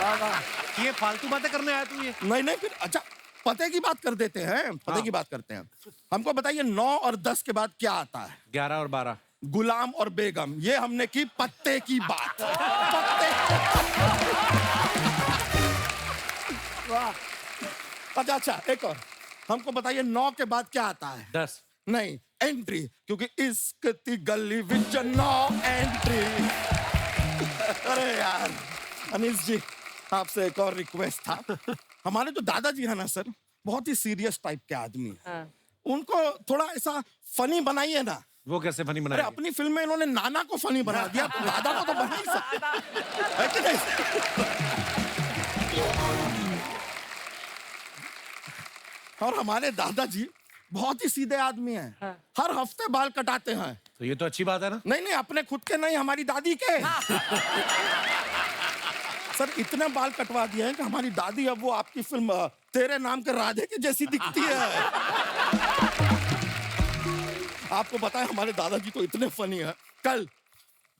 वाह वाह। ये फालतू बातें करने आया तू? ये नहीं फिर अच्छा पते की बात कर देते हैं, पते की बात करते हैं। हमको बताइए 9 और 10 के बाद क्या आता है? 11 और 12। गुलाम और बेगम। ये हमने की पत्ते की बात। पत्ते। वाह। अच्छा एक और हमको बताइए 9 के बाद क्या आता है? 10। नहीं, एंट्री, क्योंकि इश्क ती गली विच 9 एंट्री। अरे यार अनीस जी, आपसे एक और रिक्वेस्ट था। हमारे जो दादाजी है ना सर, बहुत ही सीरियस टाइप के आदमी हैं। उनको थोड़ा ऐसा फनी बनाइए ना। वो कैसे फनी अरे बनाया? अपनी फिल्म में इन्होंने नाना को फनी बना दिया, तो दादा को तो बना ही सकते है कि नहीं? और हमारे दादाजी बहुत ही सीधे आदमी हैं। हर हफ्ते बाल कटाते हैं। तो ये तो अच्छी बात है ना। नहीं अपने खुद के नहीं, हमारी दादी के। सर इतने बाल कटवा दिए हैं कि हमारी दादी अब वो आपकी फिल्म तेरे नाम के राधे के जैसी दिखती है। आपको पता है हमारे दादाजी तो इतने फनी है, कल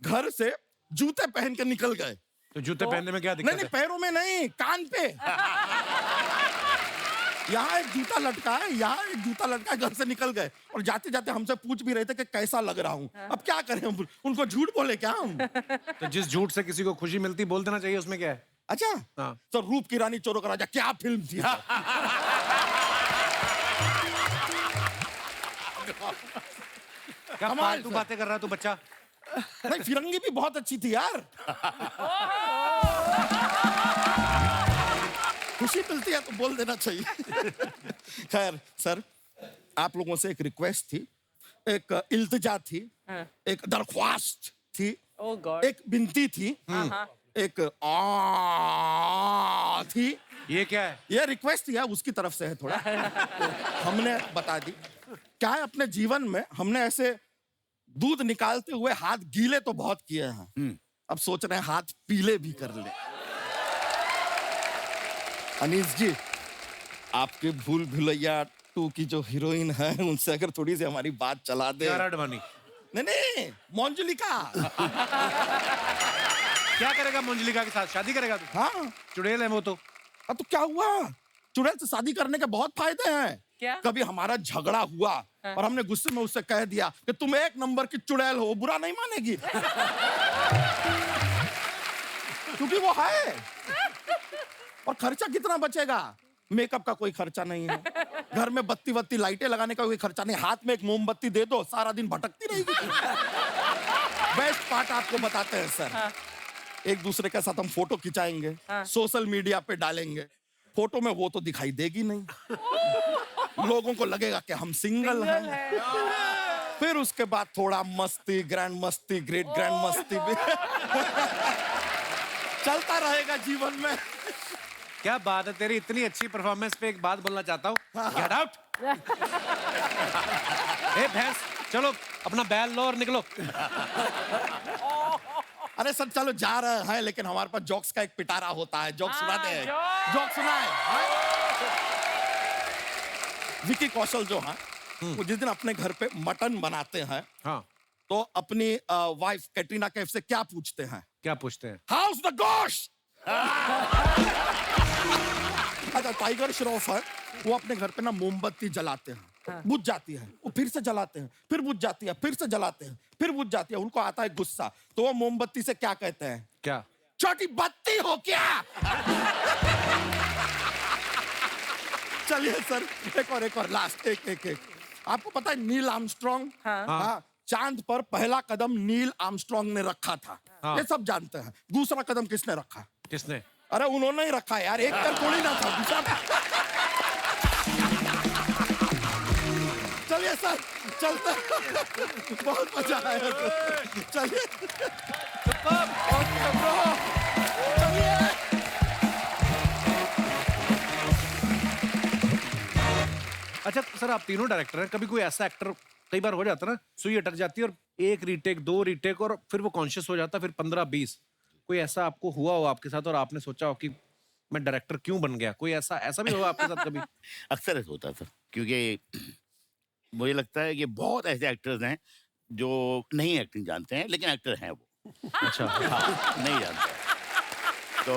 घर से जूते पहन के निकल गए। तो जूते पहनने में क्या दिक्कत नहीं है? पैरों में नहीं, कान पे। यहाँ एक जूता लटका है, यहाँ एक जूता लटका है, घर से निकल गए। और जाते जाते हमसे पूछ भी रहे थे कि कैसा लग रहा हूँ। अब क्या करें हम, उनको झूठ बोले क्या हम? तो जिस झूठ से किसी को खुशी मिलती बोल देना चाहिए, उसमें क्या है? अच्छा हाँ। तो रूप की रानी चोरों का राजा क्या फिल्म थी? क्या फालतू बातें कर रहा है तू बच्चा? नहीं फिरंगी भी बहुत अच्छी थी यार। खुशी मिलती है तो बोल देना चाहिए। खैर सर, आप लोगों से एक रिक्वेस्ट थी, एक इल्तिजा थी, एक दरख्वास्त थी, Oh God. एक बिनती थी, एक थी। ये क्या है? ये रिक्वेस्ट है उसकी तरफ से है थोड़ा। हमने बता दी क्या है, अपने जीवन में हमने ऐसे दूध निकालते हुए हाथ गीले तो बहुत किए हैं, अब सोच रहे हैं हाथ पीले भी कर ले। अनीस जी, आपके भूल भुलैया 2 की जो हीरोइन है उनसे अगर थोड़ी सी हमारी बात चला दे। कियारा आडवाणी। नहीं मंजुलिका। क्या करेगा मंजुलिका के साथ? शादी करेगा तू? हाँ चुड़ैल है वो तो। तो क्या हुआ, चुड़ैल से शादी करने के बहुत फायदे हैं। क्या? कभी हमारा झगड़ा हुआ और हमने गुस्से में उससे कह दिया कि तुम 1 नंबर की चुड़ैल हो, बुरा नहीं मानेगी। क्योंकि वो है। और खर्चा कितना बचेगा? मेकअप का कोई खर्चा नहीं है, घर में बत्ती बत्ती लाइटें लगाने का कोई खर्चा नहीं, हाथ में एक मोमबत्ती दे दो, सारा दिन भटकती रहेगी। बेस्ट पार्ट आपको बताते हैं सर। एक दूसरे के साथ हम फोटो खिंचाएंगे, सोशल मीडिया पे डालेंगे। फोटो में वो तो दिखाई देगी नहीं, लोगों को लगेगा कि हम सिंगल हैं। फिर उसके बाद थोड़ा मस्ती, ग्रैंड मस्ती, ग्रेट ग्रैंड मस्ती भी चलता रहेगा जीवन में। क्या बात है, तेरी इतनी अच्छी परफॉर्मेंस पे एक बात बोलना चाहता हूँ। Get out. ए भैंस, चलो अपना बैल लो और निकलो। अरे सर चलो जा रहे हैं, लेकिन हमारे पास जोक्स का एक पिटारा होता है, जोक सुनाते हैं, जोक सुनाए। विकी कौशल जो है वो जिस दिन अपने घर पे मटन बनाते हैं, हाँ, तो अपनी वाइफ कैटरीना कैफ से क्या पूछते हैं? क्या पूछते हैं? हाउस द गोश्त। अच्छा, टाइगर श्रॉफ है, वो अपने घर पे ना मोमबत्ती जलाते हैं, बुझ जाती है, वो फिर से जलाते हैं, फिर बुझ जाती है, फिर से जलाते हैं, फिर बुझ जाती है। उनको आता है गुस्सा, तो वो मोमबत्ती से क्या कहते हैं? क्या? छोटी बत्ती हो क्या? चलिए सर, एक और लास्ट, एक। आपको पता है नील आर्मस्ट्रॉन्ग? हाँ, चांद पर पहला कदम नील आर्मस्ट्रॉन्ग ने रखा था। हाँ। ये सब जानते हैं। दूसरा कदम किसने रखा? किसने? अरे उन्होंने ही रखा यार, एक कर थोड़ी ना था दूसरा। चलिए सर, चलते हैं। बहुत मजा आया सर। चलिए चलिए। अच्छा सर, आप तीनों डायरेक्टर हैं, कभी कोई ऐसा एक्टर, कई बार हो जाता है ना, सुई अटक जाती है और एक रीटेक, 2 रीटेक और फिर वो कॉन्शियस हो जाता है, फिर 15-20, कोई ऐसा आपको हुआ हो आपके साथ और आपने सोचा हो कि मैं डायरेक्टर क्यों बन गया? कोई ऐसा भी हुआ आपके साथ कभी? अक्सर ऐसा होता है सर, क्योंकि मुझे लगता है कि बहुत ऐसे एक्टर्स हैं जो नहीं एक्टिंग जानते हैं, लेकिन एक्टर हैं वो। अच्छा। हाँ, नहीं जानते। तो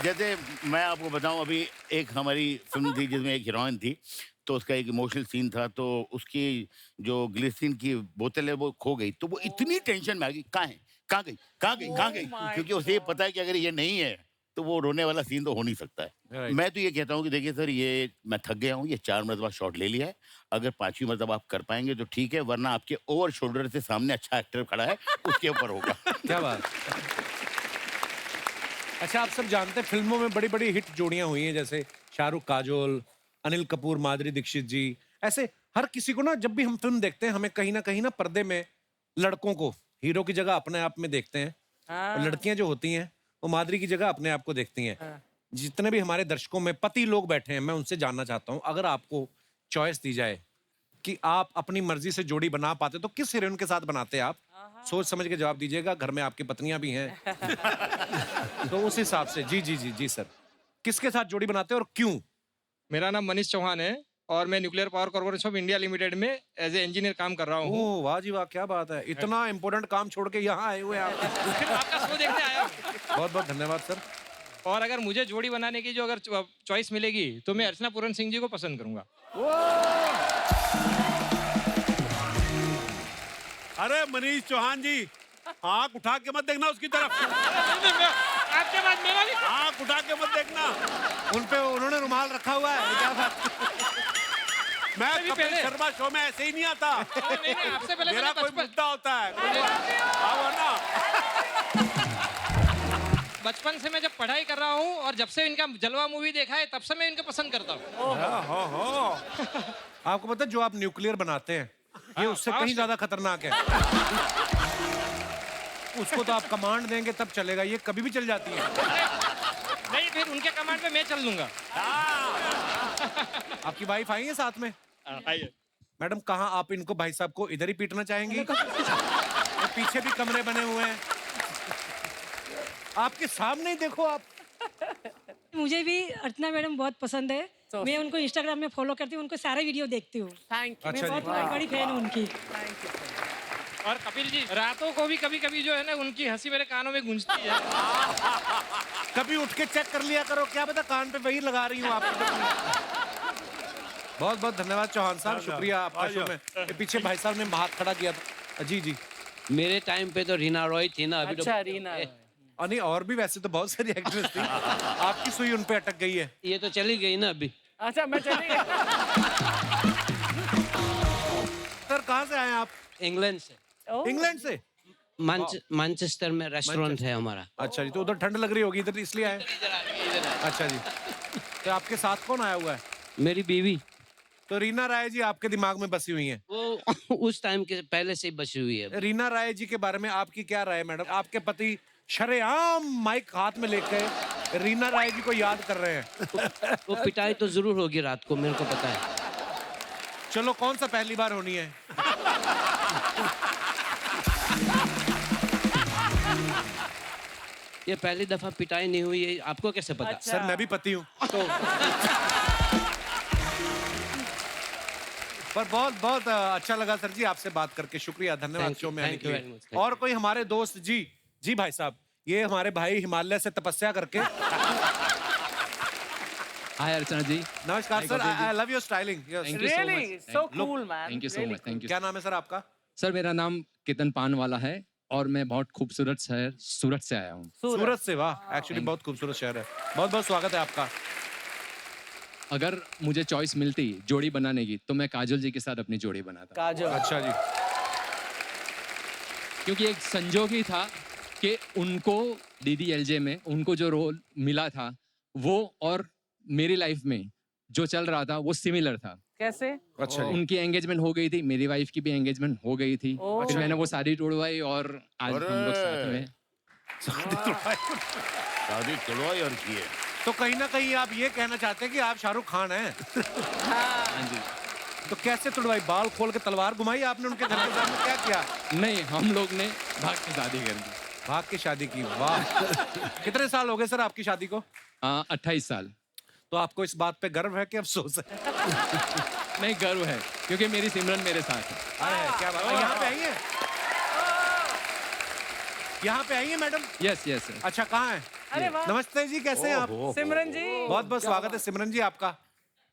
जैसे मैं आपको बताऊं, अभी एक हमारी फिल्म थी जिसमें एक हीरोइन थी, तो उसका एक इमोशनल सीन था, तो उसकी जो ग्लिसरीन की बोतल है वो खो गई, तो वो इतनी टेंशन में आ गई, कहाँ गई, क्योंकि उसे ये पता है कि अगर ये नहीं है तो वो रोने वाला सीन तो हो नहीं सकता है। Right. मैं तो ये कहता हूँ कि देखिए सर, ये मैं थक गया हूँ, ये 4 मरतबा शॉट ले लिया है, अगर 5वीं मरतबा आप कर पाएंगे तो ठीक है, वरना आपके ओवर शोल्डर से सामने अच्छा एक्टर खड़ा है, उसके ऊपर होगा। क्या बात। अच्छा, आप सब जानते हैं फिल्मों में बड़ी बड़ी हिट जोड़ियां हुई हैं, जैसे शाहरुख काजोल, अनिल कपूर माधुरी दीक्षित जी। ऐसे हर किसी को ना, जब भी हम फिल्म देखते हैं, हमें कहीं ना पर्दे में लड़कों को हीरो की जगह अपने आप में देखते हैं, और लड़कियां जो होती हैं वो माधुरी की जगह अपने आप को देखती हैं। जितने भी हमारे दर्शकों में पति लोग बैठे हैं, मैं उनसे जानना चाहता हूँ, अगर आपको चॉइस दी जाए कि आप अपनी मर्जी से जोड़ी बना पाते तो किस हीरोइन के साथ बनाते आप? सोच समझ के जवाब दीजिएगा, घर में आपकी पत्नियां भी हैं। तो उस हिसाब से जी सर, किसके साथ जोड़ी बनाते हैं और क्यों? मेरा नाम मनीष चौहान है और मैं nuclear power corporation of India limited में एज ए इंजीनियर काम कर रहा हूँ। ओह वाह जी वाह, क्या बात है, इतना इम्पोर्टेंट काम छोड़ के यहाँ आए हुए आप। फिर आपका शो देखने आया हूँ। बहुत बहुत धन्यवाद सर। और अगर मुझे जोड़ी बनाने की जो अगर चॉइस मिलेगी तो मैं अर्चना पूरन सिंह जी को पसंद करूंगा। अरे मनीष चौहान जी, आंख उठा के मत देखना उसकी तरफ। आपके बाद मेरा भी आंख उठा के मत देखना। उन पे उन्होंने रुमाल रखा हुआ है, क्या बात। मैं भी कपिल पहले- शर्मा शो में ऐसे ही नहीं आता। नहीं, आपसे पहले मेरा मैंने कोई मुद्दा होता है। आओ ना। बचपन से मैं जब पढ़ाई कर रहा हूँ और जब से इनका जलवा मूवी देखा है तब से मैं इनको पसंद करता हूँ। आपको पता है जो आप न्यूक्लियर बनाते हैं, ये उससे कहीं ज्यादा खतरनाक है। उसको तो आप कमांड देंगे तब चलेगा, ये कभी भी चल जाती है। नहीं, फिर उनके कमांड पे मैं चल लूंगा। आपकी वाइफ आई है साथ में? आइए। मैडम, कहाँ आप इनको, भाई साहब को इधर ही पीटना चाहेंगी? ये पीछे भी कमरे बने हुए हैं, आपके सामने ही देखो आप। मुझे भी अर्चना मैडम बहुत पसंद है। So मैं उनको इंस्टाग्राम में फॉलो करती हूँ, उनको सारे वीडियो देखती हूँ। Thank you. मैं बहुत बड़ी फैन हूँ उनकी। और कपिल जी, रातों को भी कभी कभी जो है ना उनकी हंसी मेरे कानों में गूंजती है। कभी उठ के चेक कर लिया करो, क्या पता कान पे वही लगा रही हूँ आपकी। बहुत बहुत धन्यवाद चौहान साहब, शुक्रिया आपका शो में। ये पीछे भाई साहब ने हाथ खड़ा किया था। जी। मेरे टाइम पे तो रीना रॉय थी ना, अभी अच्छा, रीना। नहीं, और भी वैसे तो बहुत सारी एक्ट्रेस थी। आपकी सुई उन पे अटक गई है। ये तो चली गई ना अभी। अच्छा मैं चली गई। सर कहाँ से आए आप? इंग्लैंड से। इंग्लैंड से? मैनचेस्टर में रेस्टोरेंट है हमारा। अच्छा जी, तो उधर ठंड लग रही होगी, इधर इसलिए आए? अच्छा जी, तो आपके साथ कौन आया हुआ है? मेरी बीवी। तो रीना राय जी आपके दिमाग में बसी हुई हैं? वो उस टाइम के पहले से ही बची हुई है। रीना राय जी के बारे में आपकी क्या राय है मैडम? आपके पति शरेआम माइक हाथ में लेकर रीना राय जी को याद कर रहे हैं। वो पिटाई तो जरूर होगी रात को, मेरे को पता है। चलो, कौन सा पहली बार होनी है? ये पहली दफा पिटाई नहीं हुई है, आपको कैसे पता? अच्छा। सर मैं भी पति हूँ तो। पर बहुत बहुत अच्छा लगा सर जी आपसे बात करके। शुक्रिया, धन्यवाद शो में आने के लिए। और कोई हमारे दोस्त? जी भाई साहब, ये हमारे भाई हिमालय से तपस्या करके। हाय अर्चना जी। नमस्कार sir, I love your styling. Really, so cool, man. Thank you so much, thank you. क्या नाम है सर आपका? सर मेरा नाम केतन पानवाला है और मैं बहुत खूबसूरत शहर सूरत से आया हूँ। सूरत से? वाह, एक्चुअली बहुत खूबसूरत शहर है। बहुत बहुत स्वागत है आपका। अगर मुझे चॉइस मिलती जोड़ी बनाने की तो मैं काजोल जी के साथ अपनी जोड़ी बनाता, काजल। अच्छा जी। क्योंकि एक संजोग ही था कि उनको DDLJ में उनको जो रोल मिला था वो और मेरी लाइफ में जो चल रहा था वो सिमिलर था। कैसे? अच्छा जी। उनकी एंगेजमेंट हो गई थी, मेरी वाइफ की भी एंगेजमेंट हो गई थी। फिर मैंने वो शादी तोड़वाई और आज हम लोग साथ में। शादी तोड़वाई और की है। तो कहीं ना कहीं आप ये कहना चाहते हैं कि आप शाहरुख खान हैं? हाँ जी। तो कैसे तोड़वाई? बाल खोल के तलवार घुमाई आपने उनके घर के सामने? क्या किया? नहीं, हम लोग ने भाग के शादी कर दी। भाग के शादी की? वाह। कितने साल हो गए सर आपकी शादी को? 28 साल। तो आपको इस बात पे गर्व है कि अफसोस है? नहीं, गर्व है क्योंकि मेरी सिमरन मेरे साथ है। अरे क्या बात है। यहाँ पे आई है? यहाँ पे आई है मैडम? Yes yes. अच्छा, कहाँ है? अरे वाह। नमस्ते जी, कैसे हैं आप? सिमरन जी। बहुत बहुत स्वागत है सिमरन जी आपका।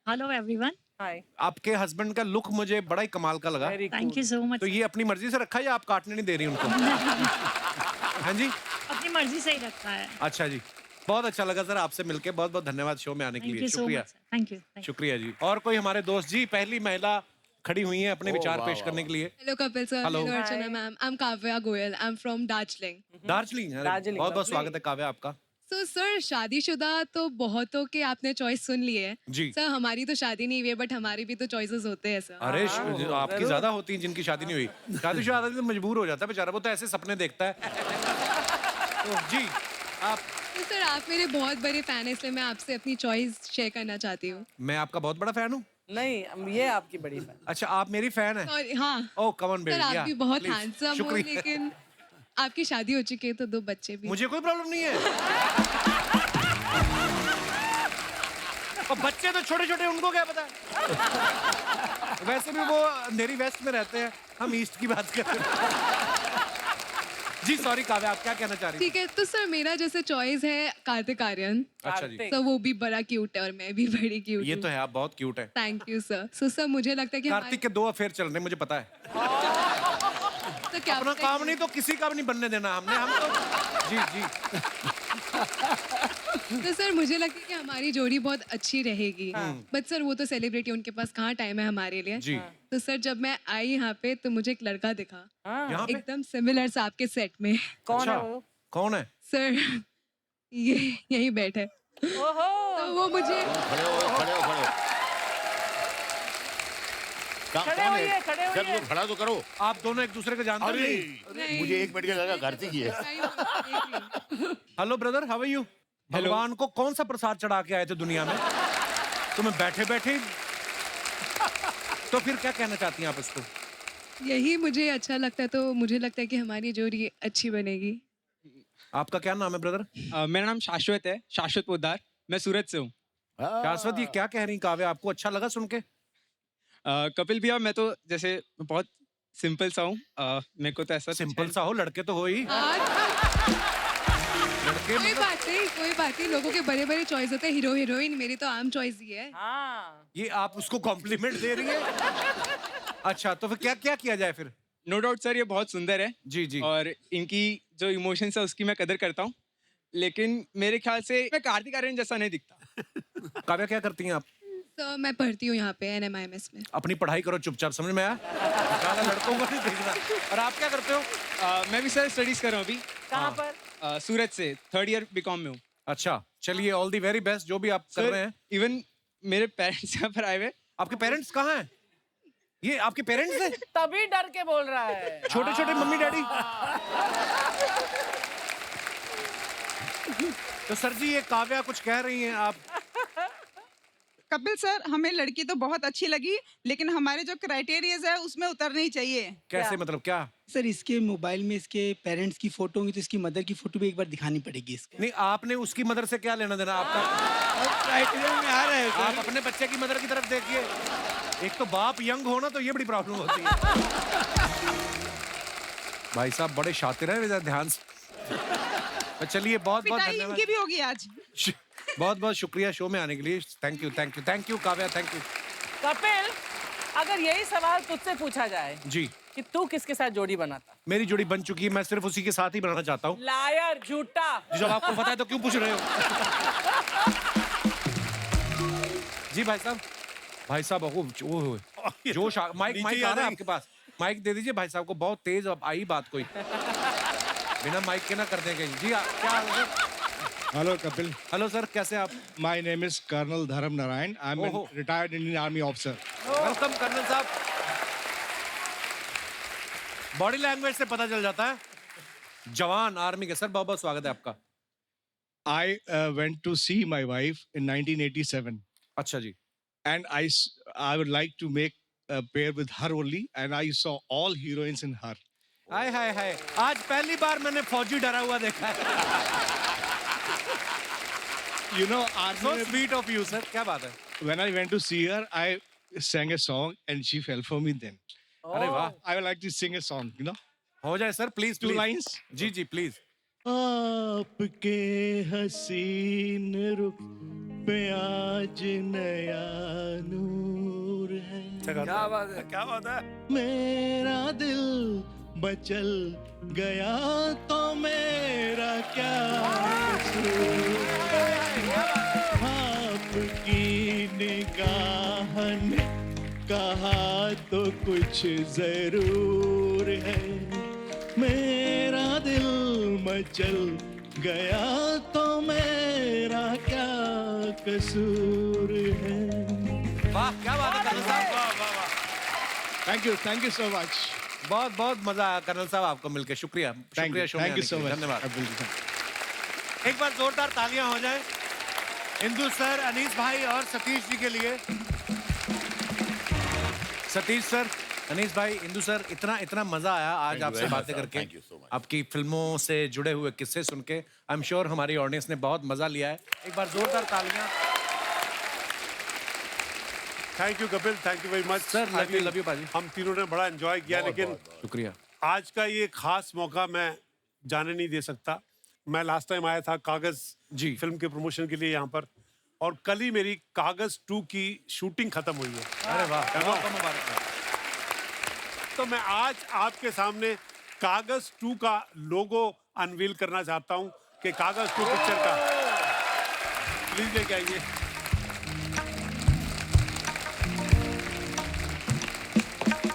Hello everyone. हाय। आपके हस्बैंड का लुक मुझे बड़ा ही कमाल का लगा। Thank you so much. तो ये अपनी मर्जी से रखा है या आप काटने नहीं दे रही उनको? हाँ जी, अपनी मर्जी से ही रखा है। अच्छा जी, बहुत अच्छा लगा सर आपसे मिलके। बहुत बहुत धन्यवाद शो में आने के थैंक लिए। यू सो शुक्रिया, मच। Thank you. शुक्रिया जी। और कोई हमारे दोस्त? जी, पहली महिला खड़ी हुई है अपने विचार पेश करने के लिए। Hello Kapil sir, Hello. hello Archana ma'am. I'm Kavya Goyal. I'm from Darjeeling. Darjeeling? Darjeeling, बहुत बहुत lovely. स्वागत है काव्या आपका। So sir, शादीशुदा तो बहुतों के आपने चॉइस सुन ली है। जी। सर हमारी तो शादी नहीं हुई है बट हमारी भी तो चॉइसेस होते हैं सर। अरे आपकी ज्यादा होती हैं जिनकी शादी नहीं हुई। शादीशुदा आदमी तो मजबूर हो जाता है बेचारा, वो तो ऐसे सपने देखता है। तो जी आप? तो सर आप मेरे बहुत बड़े फैन हैं इसलिए मैं आपसे अपनी चॉइस शेयर करना चाहती हूँ। मैं आपका बहुत बड़ा फैन हूँ? नहीं, ये आपकी बड़ी फैन। अच्छा, आप मेरी फैन है? और हाँ ओह कम ऑन बेबी। सर आप भी बहुत Please. हैंडसम हो शुक्रिया। लेकिन आपकी शादी हो चुकी है तो 2 बच्चे भी। मुझे कोई प्रॉब्लम नहीं है। और बच्चे तो छोटे छोटे, उनको क्या पता। वैसे भी वो अंधेरी वेस्ट में रहते हैं, हम ईस्ट की बात कर रहे हैं। जी सॉरी काव्या, आप क्या कहना चाह रही थी? ठीक है, तो सर मेरा जैसे चॉइस है कार्तिक आर्यन। अच्छा जी। सर वो भी बड़ा क्यूट है और मैं भी बड़ी क्यूट ये तो है, आप बहुत क्यूट है। Thank you sir. So sir मुझे लगता है कि कार्तिक के 2 अफेयर चल रहे हैं, मुझे पता है। तो क्या अपना काम नहीं तो किसी का भी नहीं बनने देना हमने। हम तो जी जी। तो सर मुझे लगता है कि हमारी जोड़ी बहुत अच्छी रहेगी। बट सर वो तो सेलिब्रिटी, उनके पास कहाँ टाइम है हमारे लिए। जी। तो सर जब मैं आई यहाँ पे तो मुझे एक लड़का दिखा यहाँ पे? एकदम सिमिलर सा आपके सेट में। कौन है वो? कौन है? सर ये यही बैठे। ओहो। तो वो मुझे खड़े हो, खड़े हो, खड़े हो। खड़े कौन होइए, है? खड़े सर होइए। वो खड़ा तो करो। आप दोनों एक दूसरे को जानते अरे नहीं। मुझे 1 मिनट का लगा कार्तिक ही है। Hello brother, how are you? भगवान को कौन सा प्रसाद चढ़ा के आए थे दुनिया में? तुम्हें बैठे बैठे तो फिर क्या कहना चाहती हैं आप इसको? यही मुझे अच्छा लगता है, तो मुझे लगता है कि हमारी जोड़ी अच्छी बनेगी। आपका क्या नाम है ब्रदर? मेरा नाम शाश्वत है, शाश्वत पोद्दार। मैं सूरत से हूँ। शाश्वत, ये क्या कह रही काव्या? आपको अच्छा लगा सुन के? कपिल भैया, मैं तो जैसे बहुत सिंपल सा हूँ। मेरे को तो ऐसा सिंपल सा हो, लड़के तो हो ही। लड़के कोई बात नहीं, कोई बात नहीं। लोगों के बड़े बड़े चॉइस होते हैं, हीरो हीरोइन। मेरी तो आम चॉइस ही है। ये आप उसको कॉम्प्लीमेंट दे रही है? अच्छा, तो फिर क्या क्या किया जाए फिर? नो डाउट सर, ये बहुत सुंदर है। जी जी। और इनकी जो इमोशंस है उसकी मैं कदर करता हूँ। लेकिन मेरे ख्याल से मैं कार्तिक आर्यन जैसा नहीं दिखता। काव्या क्या करती हैं आप? तो मैं पढ़ती हूँ यहाँ पे NMIMS में। अपनी पढ़ाई करो चुपचाप, समझ में आया? ज़्यादा लड़कों को नहीं देखना। और आप क्या करते हो? मैं भी सर स्टडीज कर रहा हूँ अभी। कहाँ पर? सूरत से 3rd ईयर बीकॉम में हूँ। अच्छा, चलिए ऑल दी वेरी बेस्ट जो भी आप कर रहे हैं। इवन मेरे पेरेंट्स यहाँ पर आए हुए। आपके पेरेंट्स कहाँ हैं? ये आपके पेरेंट्स हैं? तभी डर के बोल रहा है। छोटे छोटे मम्मी डैडी। तो सर जी ये काव्या कुछ कह रही हैं आप? कपिल सर, हमें लड़की तो बहुत अच्छी लगी, लेकिन हमारे जो क्राइटेरियाज है उसमें उतरनी चाहिए। कैसे मतलब क्या? सर इसके मोबाइल में इसके पेरेंट्स की फोटो होंगी तो इसकी मदर की फोटो भी एक बार दिखानी पड़ेगी इसको। नहीं, आपने उसकी मदर से क्या लेना देना? आपका क्राइटेरिया में आ रहा है आप अपने बच्चे की मदर की तरफ देखिए। एक तो बाप यंग हो ना तो ये बड़ी प्रॉब्लम होती है। भाई साहब बड़े शातिर हैं, वैसे ध्यान से। चलिए बहुत बहुत पिटाई धन्यवाद। इनकी भी होगी आज। बहुत बहुत शुक्रिया शो में आने के लिए। Thank you thank you thank you Kavya, thank you. Kapil, अगर यही सवाल तुझसे पूछा जाए जी कि तू किसके साथ जोड़ी बनाता? मेरी जोड़ी बन चुकी है, मैं सिर्फ उसी के साथ ही बनाना चाहता हूँ। लायर, झूठा। जब आपको पता है तो क्यों पूछ रहे हो? जी भाई साहब, भाई साहब जोश माइक माइक आ रहा है आपके पास? माइक दे दीजिए भाई साहब को, बहुत तेज अब आई बात कोई। बिना माइक के ना कर दें कहीं। जी क्या? हेलो कपिल। हेलो सर, कैसे आप? My name is colonel Dharm Narayan. I am retired Indian army officer. Welcome colonel साहब। बॉडी लैंग्वेज से पता चल जाता है जवान आर्मी के। सर बहुत बहुत स्वागत है आपका। I went to see my wife in 1987। अच्छा जी। And I would like to make a pair with her only, and I saw all heroines in her. हाय हाय हाय, आज पहली बार मैंने फौजी डरा हुआ देखा है। You know, so sweet of you, sir. क्या बात है? When I went to see her, I sang a song and she fell for me then. अरे वाह। I would like to sing a song, you know. हो जाए सर, प्लीज। 2 lines. जी जी प्लीज। आपके हसीन रुख पे आज नया नूर है। क्या बात है? क्या बात है? मेरा दिल बचल गया तो मेरा क्या कसूर? आपकी निगाह ने कहा तो कुछ जरूर है। मेरा दिल मचल गया तो मेरा क्या कसूर है? वाह क्या बात है कर्नल साहब। वाह वाह वाह। Thank you so much. बहुत बहुत मजा आया कर्नल साहब आपको मिलकर। शुक्रिया शुक्रिया शो में थैंक यू आने सो के लिए। मच। धन्यवाद। एक बार जोरदार तालियां हो जाए इंदु सर, अनीस भाई और सतीश जी के लिए। सतीश सर, अनीस भाई, इंदु सर, इतना इतना मजा आया आज आपसे बातें करके, आपकी फिल्मों से जुड़े हुए किस्से सुन के। आई एम श्योर हमारी ऑडियंस ने बहुत मजा लिया है। एक बार जोरदार तालियां। Thank you Kapil, thank you very much sir. Love you बाजी। हम तीनों ने बड़ा एंजॉय किया, लेकिन शुक्रिया। आज का ये खास मौका मैं जाने नहीं दे सकता। मैं लास्ट टाइम आया था कागज जी फिल्म के प्रमोशन के लिए यहाँ पर, और कल ही मेरी कागज 2 की शूटिंग खत्म हुई है। अरे वाह, बहुत मुबारक। तो मैं आज आपके सामने कागज 2 का लोगो अनवील करना चाहता हूँ कि कागज 2 पिक्चर का प्लीज लेके आइए।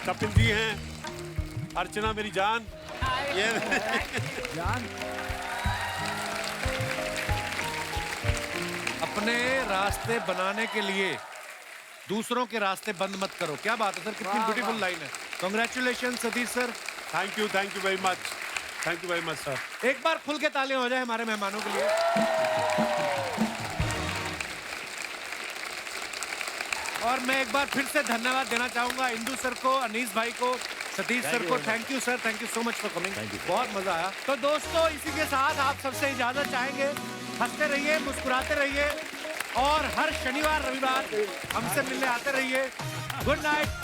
कपिल जी हैं, अर्चना मेरी जान, ये जान। अपने रास्ते बनाने के लिए दूसरों के रास्ते बंद मत करो। क्या बात है सर, कितनी ब्यूटीफुल लाइन है। Congratulation Satish sir. Thank you very much. Thank you very much sir. एक बार खुल के तालियां हो जाए हमारे मेहमानों के लिए। और मैं एक बार फिर से धन्यवाद देना चाहूंगा इंदु सर को, अनीस भाई को, सतीश सर को। Thank you sir, thank you so much for coming. बहुत मजा आया। तो दोस्तों इसी के साथ आप सबसे इजाजत चाहेंगे। हंसते रहिए, मुस्कुराते रहिए और हर शनिवार रविवार हमसे मिलने आते रहिए। Good night.